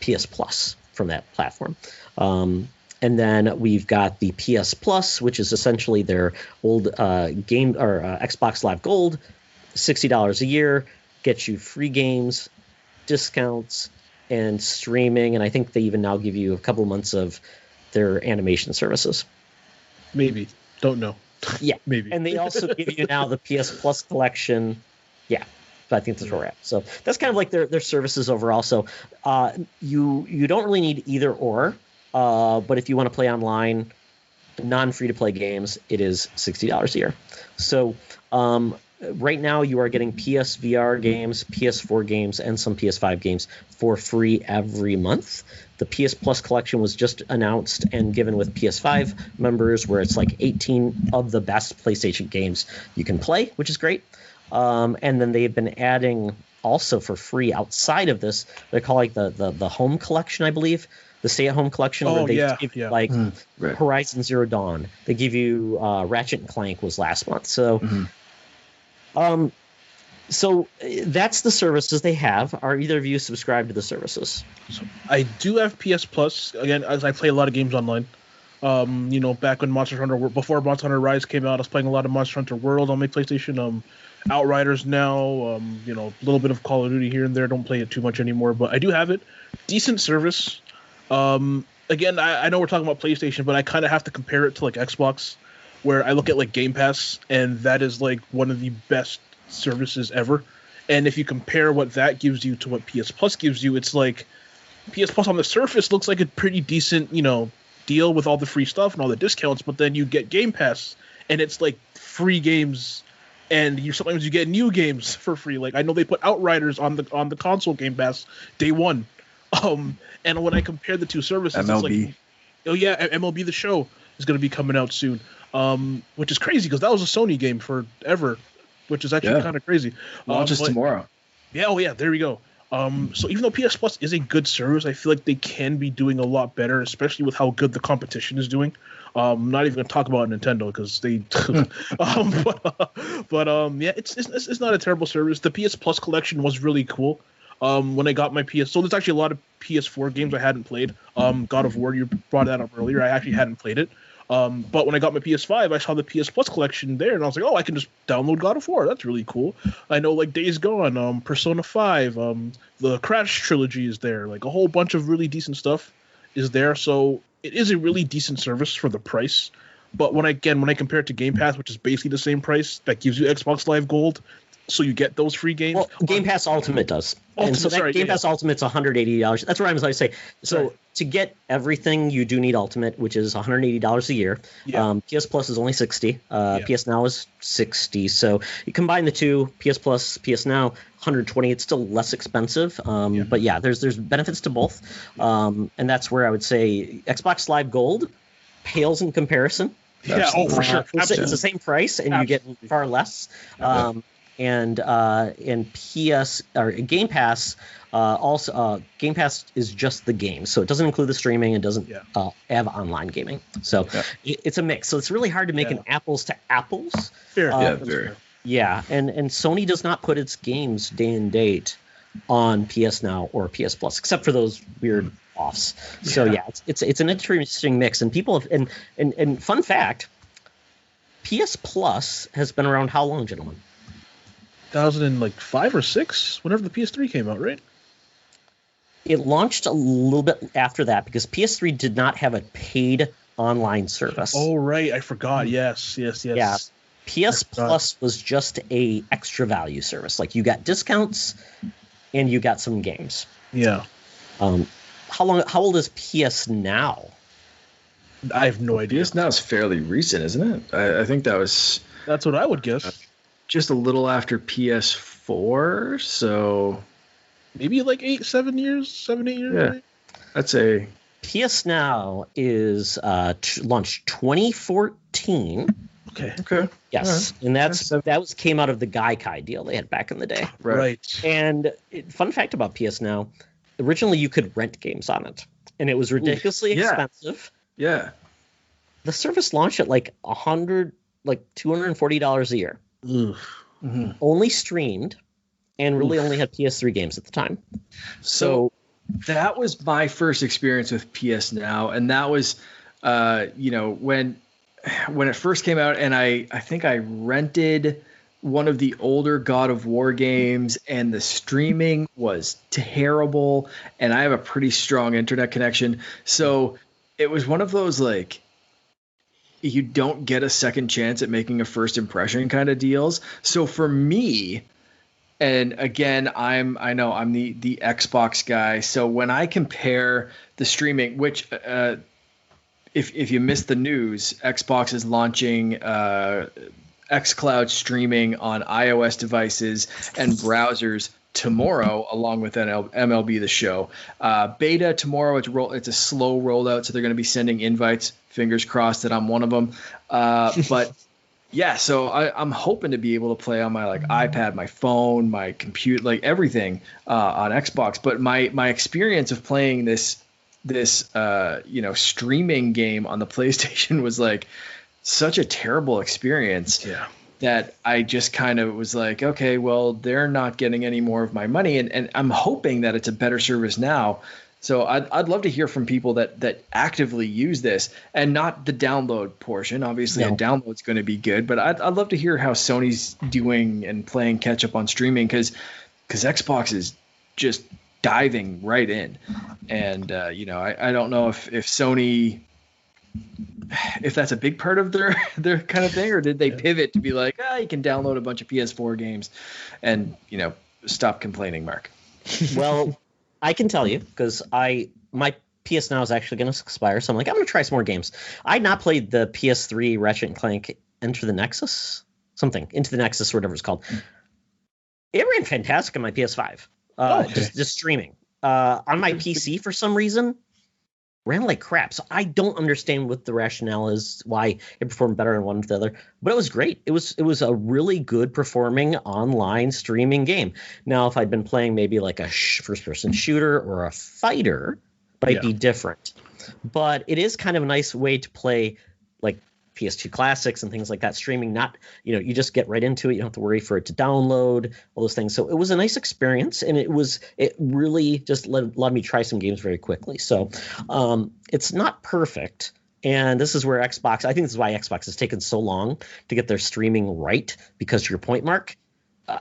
PS Plus from that platform. And then we've got the PS Plus, which is essentially their old game or Xbox Live Gold, $60 a year, gets you free games, discounts, and streaming. And I think they even now give you a couple of months of their animation services. Maybe. Don't know. Yeah. Maybe. And they also give you now the PS Plus collection. Yeah. So I think that's where we're at. So that's kind of like their services overall. So you don't really need either or. But if you want to play online, non-free-to-play games, it is $60 a year. So right now you are getting PSVR games, PS4 games, and some PS5 games for free every month. The PS Plus collection was just announced and given with PS5 members, where it's 18 of the best PlayStation games you can play, which is great. And then they've been adding also for free outside of this, they're calling the home collection, I believe. The stay-at-home collection, where they give you Horizon Zero Dawn. They give you Ratchet and Clank was last month. So, so that's the services they have. Are either of you subscribed to the services? So I do have PS Plus. Again, as I play a lot of games online. Back when before Monster Hunter Rise came out, I was playing a lot of Monster Hunter World on my PlayStation. Outriders now, a little bit of Call of Duty here and there. Don't play it too much anymore, but I do have it. Decent service. Again, I know we're talking about PlayStation, but I kind of have to compare it to Xbox, where I look at Game Pass, and that is one of the best services ever. And if you compare what that gives you to what PS Plus gives you, it's PS Plus on the surface looks like a pretty decent, deal with all the free stuff and all the discounts, but then you get Game Pass, and it's free games, and sometimes you get new games for free. I know they put Outriders on the console Game Pass day one. And when I compared the two services, MLB. It's like, oh yeah, MLB The Show is going to be coming out soon, which is crazy because that was a Sony game forever, which is actually kind of crazy. Launches tomorrow. Yeah, oh yeah, there we go. So even though PS Plus is a good service, I feel like they can be doing a lot better, especially with how good the competition is doing. I'm not even going to talk about Nintendo because they, yeah, it's not a terrible service. The PS Plus collection was really cool. When I got my so there's actually a lot of PS4 games I hadn't played. God of War, you brought that up earlier. I actually hadn't played it. But when I got my PS5, I saw the PS Plus collection there, and I was like, oh, I can just download God of War. That's really cool. I know, like, Days Gone, Persona 5, the Crash trilogy is there. Like, a whole bunch of really decent stuff is there. So it is a really decent service for the price. But when I compare it to Game Pass, which is basically the same price, that gives you Xbox Live Gold, so you get those free games. Well, Game Pass Ultimate does. Game Pass Ultimate's $180. That's what I was going to say. So to get everything, you do need Ultimate, which is $180 a year. Yeah. PS Plus is only $60. PS Now is $60. So you combine the two, PS Plus, PS Now, $120. It's still less expensive. But yeah, there's benefits to both. And that's where I would say Xbox Live Gold pales in comparison. Yeah, for sure. It's the same price, and you get far less. And PS or Game Pass also Game Pass is just the game, so it doesn't include the streaming. It doesn't have online gaming, so it's a mix. So it's really hard to make an apples to apples. Fair. Yeah, and Sony does not put its games day and date on PS Now or PS Plus, except for those weird offs. So it's an interesting mix, and people have, and fun fact, PS Plus has been around how long, gentlemen? 2005 or 6, whenever the PS3 came out, right? It launched a little bit after that because PS3 did not have a paid online service. Oh, right. I forgot. Yes. Yeah. PS Plus was just a extra value service. Like, you got discounts and you got some games. Yeah. How old is PS Now? I have no idea. PS Now is fairly recent, isn't it? I think that's what I would guess. Just a little after PS4, so maybe like 8 years. Yeah, maybe? I'd say PS Now is launched 2014. Okay. Yes, right. And that came out of the Gaikai deal they had back in the day. Right. And fun fact about PS Now, originally you could rent games on it, and it was ridiculously expensive. Yeah. The service launched at like $240 a year. Mm-hmm. Only streamed, and really only had PS3 games at the time. So that was my first experience with PS Now, and that was, when it first came out, and I think I rented one of the older God of War games, and the streaming was terrible, and I have a pretty strong internet connection, so it was one of those like, you don't get a second chance at making a first impression kind of deals. So for me, and again, I'm the Xbox guy. So when I compare the streaming, which if you missed the news, Xbox is launching xCloud streaming on iOS devices and browsers tomorrow, along with MLB The Show. Beta tomorrow, it's a slow rollout, so they're going to be sending invites. Fingers crossed that I'm one of them. But yeah, so I'm hoping to be able to play on my iPad, my phone, my computer, like everything on Xbox. But my experience of playing this streaming game on the PlayStation was like such a terrible experience. Yeah. That I just kind of was like, okay, well, they're not getting any more of my money, and I'm hoping that it's a better service now. So I'd love to hear from people that actively use this, and not the download portion. Obviously, a download's going to be good, but I'd love to hear how Sony's doing and playing catch up on streaming, because Xbox is just diving right in, and I don't know if Sony, if that's a big part of their kind of thing, or did they pivot to be like, you can download a bunch of PS4 games and, stop complaining, Mark? Well, I can tell you, because my PS Now is actually going to expire, so I'm like, I'm going to try some more games. I had not played the PS3 Ratchet & Clank Into the Nexus, or whatever it's called. It ran fantastic on my PS5, just streaming. on my PC for some reason ran like crap. So I don't understand what the rationale is, why it performed better on one than the other. But it was great. It was a really good performing online streaming game. Now, if I'd been playing maybe like a first-person shooter or a fighter, it might be different. But it is kind of a nice way to play like PS2 classics and things like that, streaming. Not, you just get right into it. You don't have to worry for it to download, all those things. So it was a nice experience, and it really just let me try some games very quickly. So it's not perfect, and this is where I think this is why Xbox has taken so long to get their streaming right, because to your point, Mark,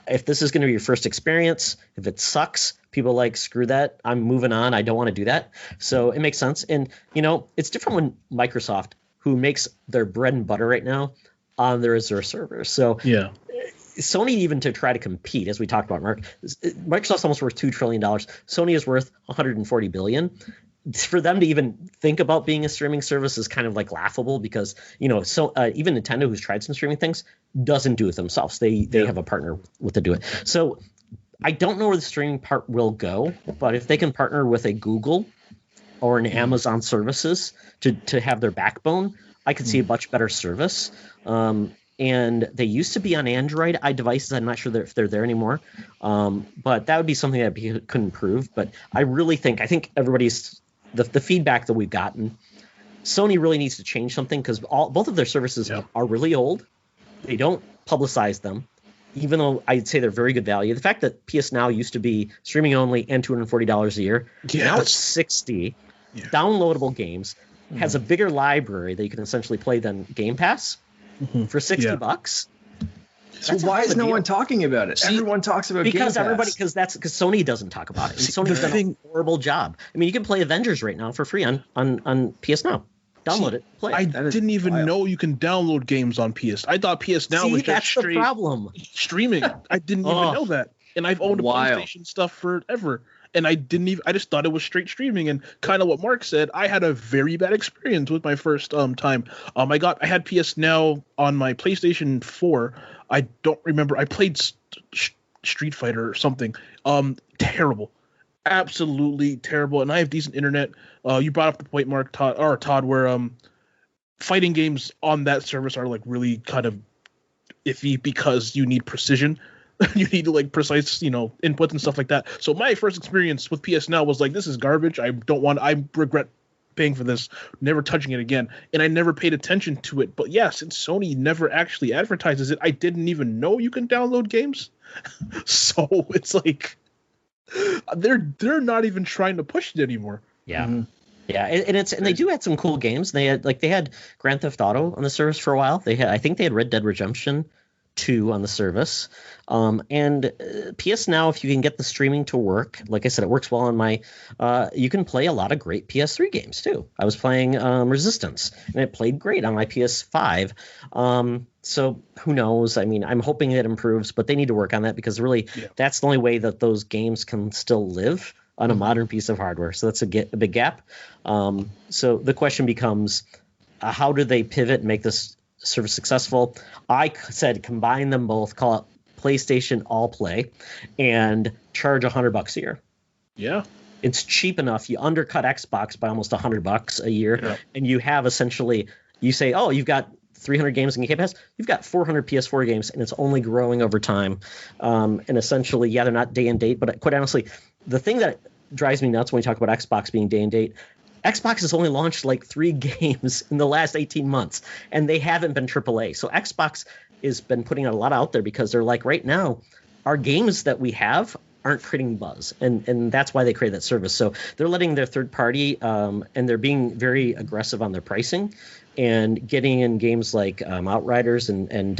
if this is going to be your first experience, if it sucks, people like, screw that, I'm moving on, I don't want to do that. So it makes sense. And it's different when Microsoft, who makes their bread and butter right now on their Azure servers. So yeah, Sony, even to try to compete, as we talked about, Mark, Microsoft's almost worth $2 trillion. Sony is worth $140 billion. For them to even think about being a streaming service is kind of like laughable, because even Nintendo, who's tried some streaming things, doesn't do it themselves. They have a partner with to do it. So I don't know where the streaming part will go, but if they can partner with a Google or an Amazon services to have their backbone, I could see a much better service. And they used to be on Android devices. I'm not sure if they're there anymore. But that would be something that could improve. But I think everybody's the feedback that we've gotten, Sony really needs to change something, because both of their services are really old. They don't publicize them, even though I'd say they're very good value. The fact that PS Now used to be streaming only and $240 a year, now it's $60. Downloadable games, has a bigger library that you can essentially play than Game Pass for $60. So why is no one talking about it? Everyone talks about because Game Pass. because Sony doesn't talk about it. And Sony's done a horrible job. I mean, you can play Avengers right now for free on PS Now. Download it, play it. I didn't even know you can download games on PS. I thought PS Now was just straight the problem. Streaming. I didn't even know that. And I've owned PlayStation stuff forever. And I just thought it was straight streaming. And kind of what Mark said, I had a very bad experience with my first time. I had PS Now on my PlayStation 4. I don't remember. I played Street Fighter or something. Terrible. Absolutely terrible. And I have decent internet. You brought up the point, Mark, Todd, where fighting games on that service are like really kind of iffy, because you need precision. You need like precise, inputs and stuff like that. So my first experience with PS Now was like, this is garbage. I regret paying for this, never touching it again. And I never paid attention to it. But yeah, since Sony never actually advertises it, I didn't even know you can download games. So it's like they're not even trying to push it anymore. Yeah. Mm-hmm. Yeah, and they do have some cool games. They had Grand Theft Auto on the service for a while. I think they had Red Dead Redemption 2 on the service. And PS Now, if you can get the streaming to work, like I said, it works well on my you can play a lot of great PS3 games too. I was playing Resistance, and it played great on my PS5. So who knows? I mean, I'm hoping it improves, but they need to work on that, because really that's the only way that those games can still live on a modern piece of hardware. So that's a big gap. So the question becomes, how do they pivot and make this service successful? I said combine them both, call it PlayStation All Play, and charge $100 a year. Yeah, it's cheap enough. You undercut Xbox by almost $100 a year, and you have essentially, you say, oh, you've got 300 games in Game Pass. You've got 400 PS4 games, and it's only growing over time. And essentially, they're not day and date, but quite honestly, the thing that drives me nuts when we talk about Xbox being day and date, Xbox has only launched like 3 games in the last 18 months, and they haven't been AAA. So Xbox has been putting a lot out there, because they're like, right now, our games that we have aren't creating buzz, and that's why they create that service. So they're letting their third party, and they're being very aggressive on their pricing, and getting in games like Outriders, and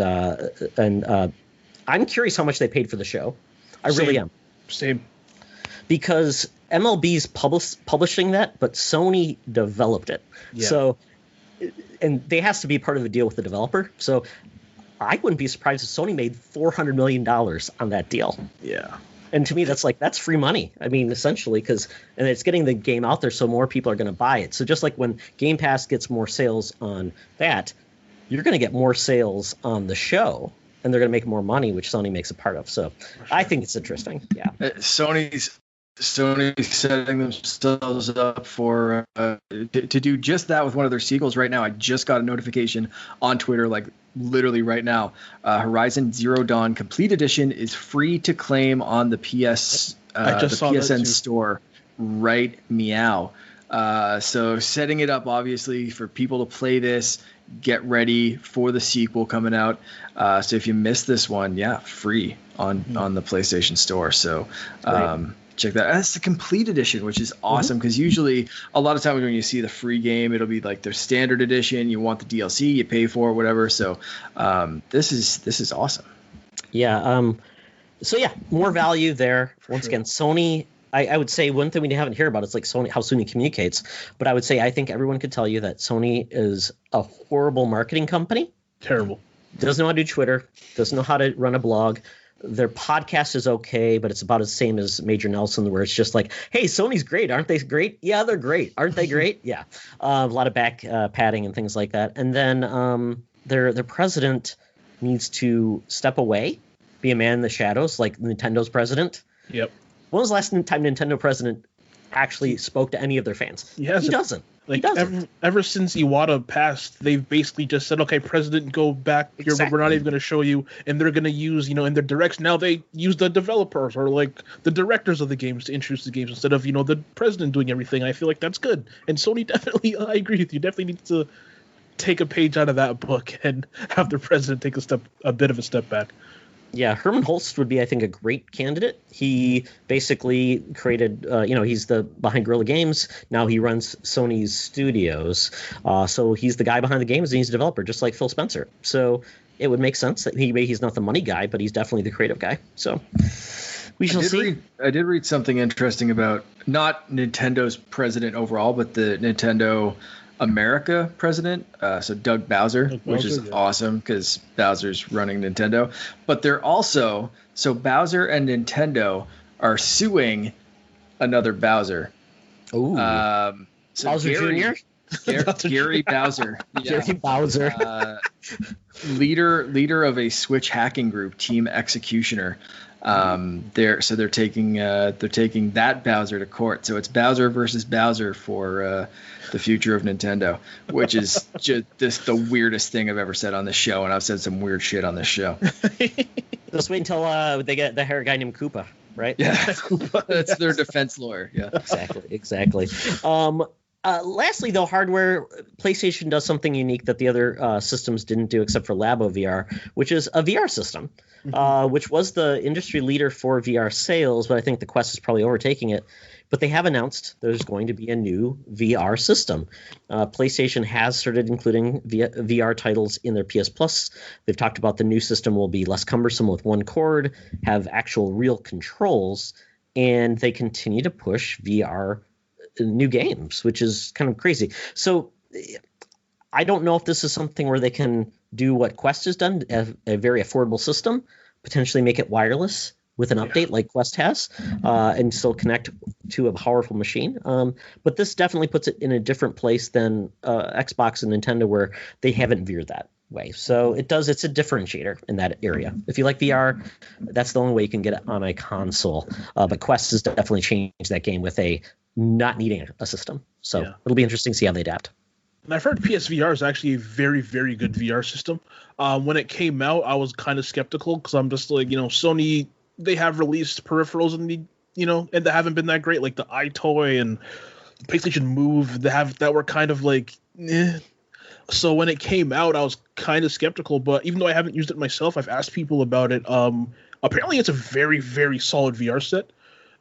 I'm curious how much they paid for the show. I really am. Same. Because MLB's publishing that, but Sony developed it. Yeah. So, and they has to be part of the deal with the developer. So I wouldn't be surprised if Sony made $400 million on that deal. Yeah. And to me, that's free money. I mean, essentially, and it's getting the game out there, so more people are going to buy it. So just like when Game Pass gets more sales on that, you're going to get more sales on the show, and they're going to make more money, which Sony makes a part of. So I think it's interesting. Yeah. Sony's Sony's setting themselves up for to do just that with one of their sequels right now. I just got a notification on Twitter, like literally right now. Horizon Zero Dawn Complete Edition is free to claim on the PSN store. Right meow. So setting it up obviously for people to play this, get ready for the sequel coming out. So if you missed this one, free on the PlayStation Store. So check that. That's the complete edition, which is awesome because usually a lot of times when you see the free game, it'll be like their standard edition. You want the DLC, you pay for it, whatever. So this is awesome. Yeah. So yeah, more value there. Once again, Sony. I would say one thing we haven't heard about is like Sony, how Sony communicates. But I would say I think everyone could tell you that Sony is a horrible marketing company. Terrible. Doesn't know how to do Twitter. Doesn't know how to run a blog. Their podcast is okay, but it's about the same as Major Nelson, where it's just like, hey, Sony's great. Aren't they great? Yeah, they're great. Aren't they great? Yeah. A lot of back padding and things like that. And then their president needs to step away, be a man in the shadows, like Nintendo's president. Yep. When was the last time Nintendo president actually spoke to any of their fans? He doesn't. Like ever since Iwata passed, they've basically just said, okay, president, go back here, but we're not even going to show you. And they're going to use, in their directs. Now they use the developers or like the directors of the games to introduce the games instead of, the president doing everything. I feel like that's good. And Sony definitely, I agree with you, definitely needs to take a page out of that book and have the president take a bit of a step back. Yeah, Herman Holst would be, I think, a great candidate. He basically created, he's the behind Guerrilla Games. Now he runs Sony's studios. So he's the guy behind the games and he's a developer, just like Phil Spencer. So it would make sense that he's not the money guy, but he's definitely the creative guy. So we shall see. I did read something interesting about not Nintendo's president overall, but the Nintendo America president, so Doug Bowser, which is awesome because Bowser's running Nintendo. But they're also, so Bowser and Nintendo are suing another Bowser. Ooh. So Bowser Jr.? Gary Bowser. Yeah. Gary Bowser. Leader of a Switch hacking group, Team Executioner. They're taking that Bowser to court. So it's Bowser versus Bowser for the future of Nintendo, which is just the weirdest thing I've ever said on this show, and I've said some weird shit on this show. Just wait until they get the hair guy named Koopa, right? Yeah, Koopa. That's their defense lawyer. Yeah, exactly. Lastly, though, hardware, PlayStation does something unique that the other systems didn't do, except for Labo VR, which is a VR system, which was the industry leader for VR sales, but I think the Quest is probably overtaking it. But they have announced there's going to be a new VR system. PlayStation has started including VR titles in their PS Plus. They've talked about the new system will be less cumbersome with one cord, have actual real controls, and they continue to push VR new games, which is kind of crazy. So I don't know if this is something where they can do what Quest has done, a very affordable system, potentially make it wireless with an update like Quest has, and still connect to a powerful machine. But this definitely puts it in a different place than Xbox and Nintendo, where they haven't veered that way. So it's a differentiator in that area. If you like VR, that's the only way you can get it on a console. But Quest has definitely changed that game with a not needing a system. So it'll be interesting to see how they adapt. And I've heard PSVR is actually a very, very good VR system. When it came out, I was kind of skeptical because I'm just like, Sony, they have released peripherals and they haven't been that great, like the iToy and PlayStation Move that were kind of like, eh. So when it came out, I was kind of skeptical, but even though I haven't used it myself, I've asked people about it. Apparently it's a very, very solid VR set,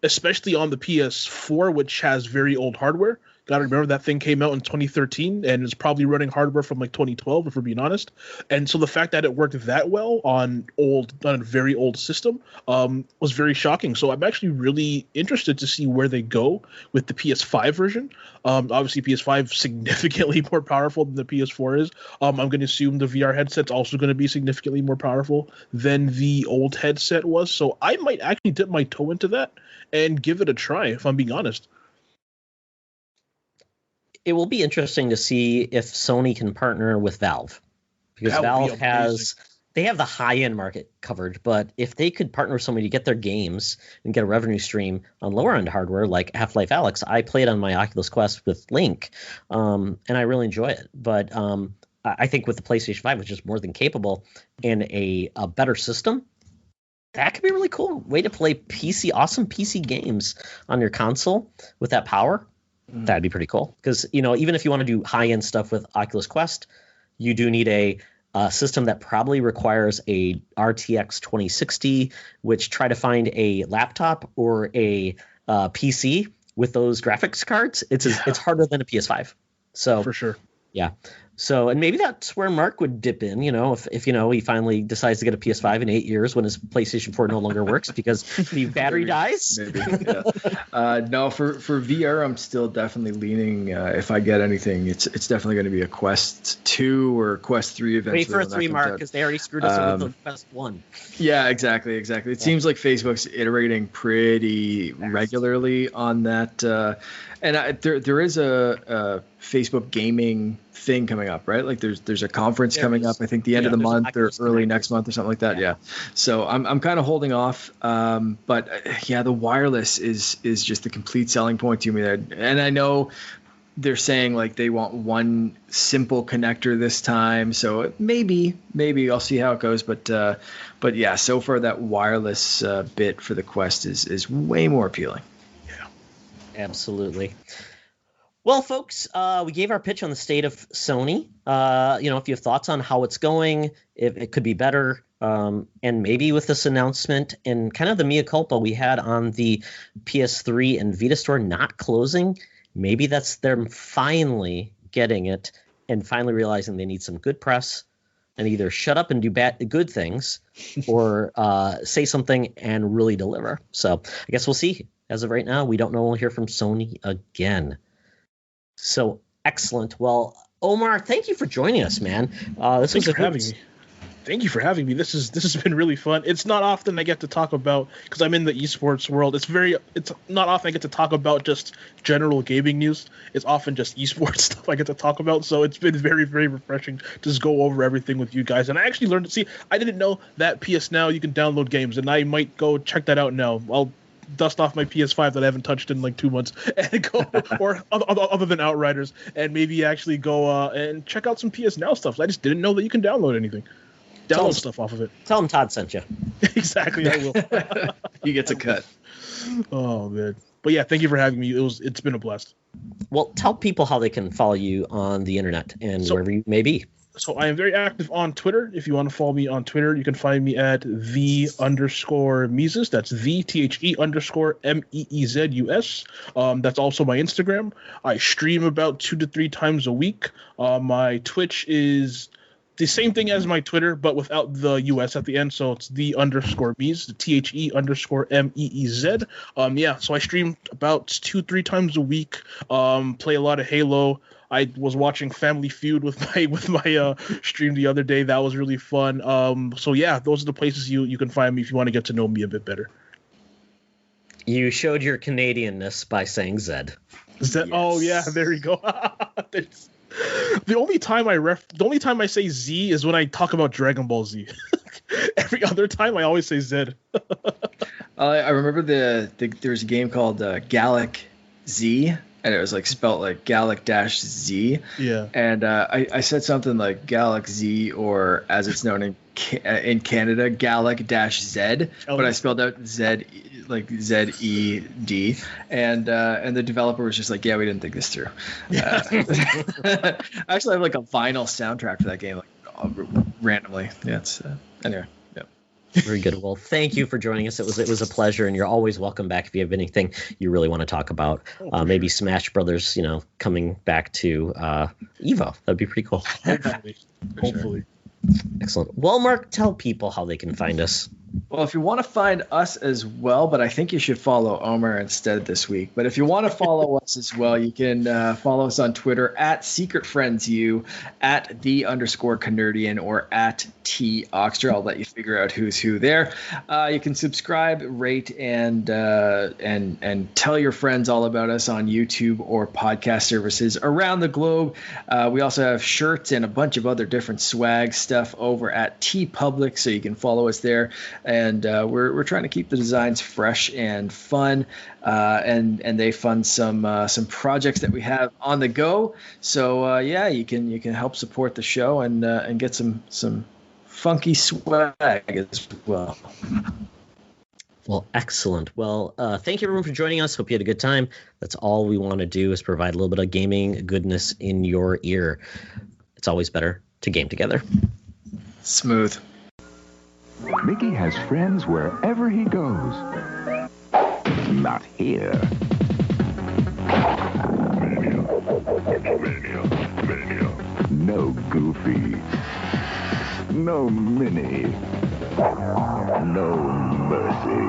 especially on the PS4, which has very old hardware. Gotta remember that thing came out in 2013 and is probably running hardware from like 2012, if we're being honest. And so the fact that it worked that well on a very old system was very shocking. So I'm actually really interested to see where they go with the PS5 version. Obviously PS5 significantly more powerful than the PS4 is. I'm going to assume the VR headset's also going to be significantly more powerful than the old headset was. So I might actually dip my toe into that and give it a try, if I'm being honest. It will be interesting to see if Sony can partner with Valve, because Valve they have the high-end market covered, but if they could partner with somebody to get their games and get a revenue stream on lower-end hardware like Half-Life Alyx, I played on my Oculus Quest with Link, and I really enjoy it. But I think with the PlayStation 5, which is more than capable, and a better system, that could be a really cool way to play awesome PC games on your console with that power. That'd be pretty cool. Because, even if you want to do high-end stuff with Oculus Quest, you do need a system that probably requires a RTX 2060, which try to find a laptop or a PC with those graphics cards. It's harder than a PS5. So for sure. Yeah. So, and maybe that's where Mark would dip in, if he finally decides to get a PS5 in 8 years when his PlayStation 4 no longer works because the battery dies. Maybe. Yeah. No, for VR, I'm still definitely leaning. If I get anything, it's definitely going to be a Quest 2 or Quest 3 eventually. Wait for a 3, Mark, because they already screwed us with the Quest 1. Yeah, exactly. It seems like Facebook's iterating pretty regularly on that. And there is a Facebook gaming thing coming up, right? Like there's a conference coming up, I think the end of the month or early next month or something like that. Yeah. So I'm kind of holding off. But the wireless is just the complete selling point to me there. And I know they're saying like they want one simple connector this time. So maybe I'll see how it goes. But yeah, so far that wireless bit for the Quest is way more appealing. Absolutely. Well, folks, we gave our pitch on the state of Sony. If you have thoughts on how it's going, if it could be better, and maybe with this announcement and kind of the mea culpa we had on the PS3 and Vita store not closing, maybe that's them finally getting it and finally realizing they need some good press and either shut up and do good things or say something and really deliver. So I guess we'll see. As of right now, we don't know. We'll hear from Sony again. So excellent. Well, Omar, thank you for joining us, man. Thanks for having me. Thank you for having me. This has been really fun. It's not often I get to talk about, because I'm in the esports world. It's not often I get to talk about just general gaming news. It's often just esports stuff I get to talk about. So it's been very, very refreshing to just go over everything with you guys. And I actually learned to see. I didn't know that PS Now you can download games, and I might go check that out now. I'll dust off my PS5 that I haven't touched in like 2 months and go, or other than Outriders, and maybe actually go and check out some PS Now stuff. I just didn't know that you can download anything. Download stuff off of it. Tell him Todd sent you. Exactly, I will. He gets a cut. Oh man, but yeah, thank you for having me. It's been a blast. Well, tell people how they can follow you on the internet and wherever you may be. So I am very active on Twitter. If you want to follow me on Twitter, you can find me at _Meezus. That's _MEEZUS. That's also my Instagram. I stream about 2 to 3 times a week. My Twitch is the same thing as my Twitter, but without the US at the end. So it's _Meez, the THE_MEEZ. So I stream about 2-3 times a week. Play a lot of Halo. I was watching Family Feud with my stream the other day. That was really fun. So yeah, those are the places you can find me if you want to get to know me a bit better. You showed your Canadianness by saying Zed. Zed. Yes. Oh yeah, there you go. The only time I say Z is when I talk about Dragon Ball Z. Every other time I always say Zed. I remember there was a game called Gallic Z. And it was like spelt like Gallic-Z. Yeah. And I said something like Gallic Z, or as it's known in Canada, Gallic-Z. But I spelled out Z, like Z-E-D. And the developer was just like, yeah, we didn't think this through. I actually have like a vinyl soundtrack for that game, like randomly. Yeah. It's anyway. Very good. Well, thank you for joining us. It was a pleasure, and you're always welcome back if you have anything you really want to talk about. Maybe Smash Brothers, coming back to Evo. That'd be pretty cool. Hopefully. Excellent. Well, Mark, tell people how they can find us. Well, if you want to find us as well, but I think you should follow Omer instead this week. But if you want to follow us as well, you can follow us on Twitter at SecretFriendsU, at @the_Canardian, or at @TOxter. I'll let you figure out who's who there. You can subscribe, rate, and tell your friends all about us on YouTube or podcast services around the globe. We also have shirts and a bunch of other different swag stuff over at TeePublic, so you can follow us there. And we're trying to keep the designs fresh and fun, and they fund some projects that we have on the go. So you can help support the show and get some funky swag as well. Well, excellent. Well, thank you everyone for joining us. Hope you had a good time. That's all we want to do is provide a little bit of gaming goodness in your ear. It's always better to game together. Smooth. Mickey has friends wherever he goes. Not here. Mania. No Goofy. No Minnie. No Mercy.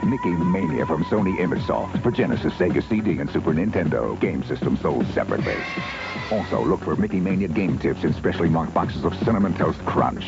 Mickey Mania from Sony ImageSoft for Genesis, Sega CD, and Super Nintendo. Game system sold separately. Also, look for Mickey Mania game tips in specially marked boxes of Cinnamon Toast Crunch.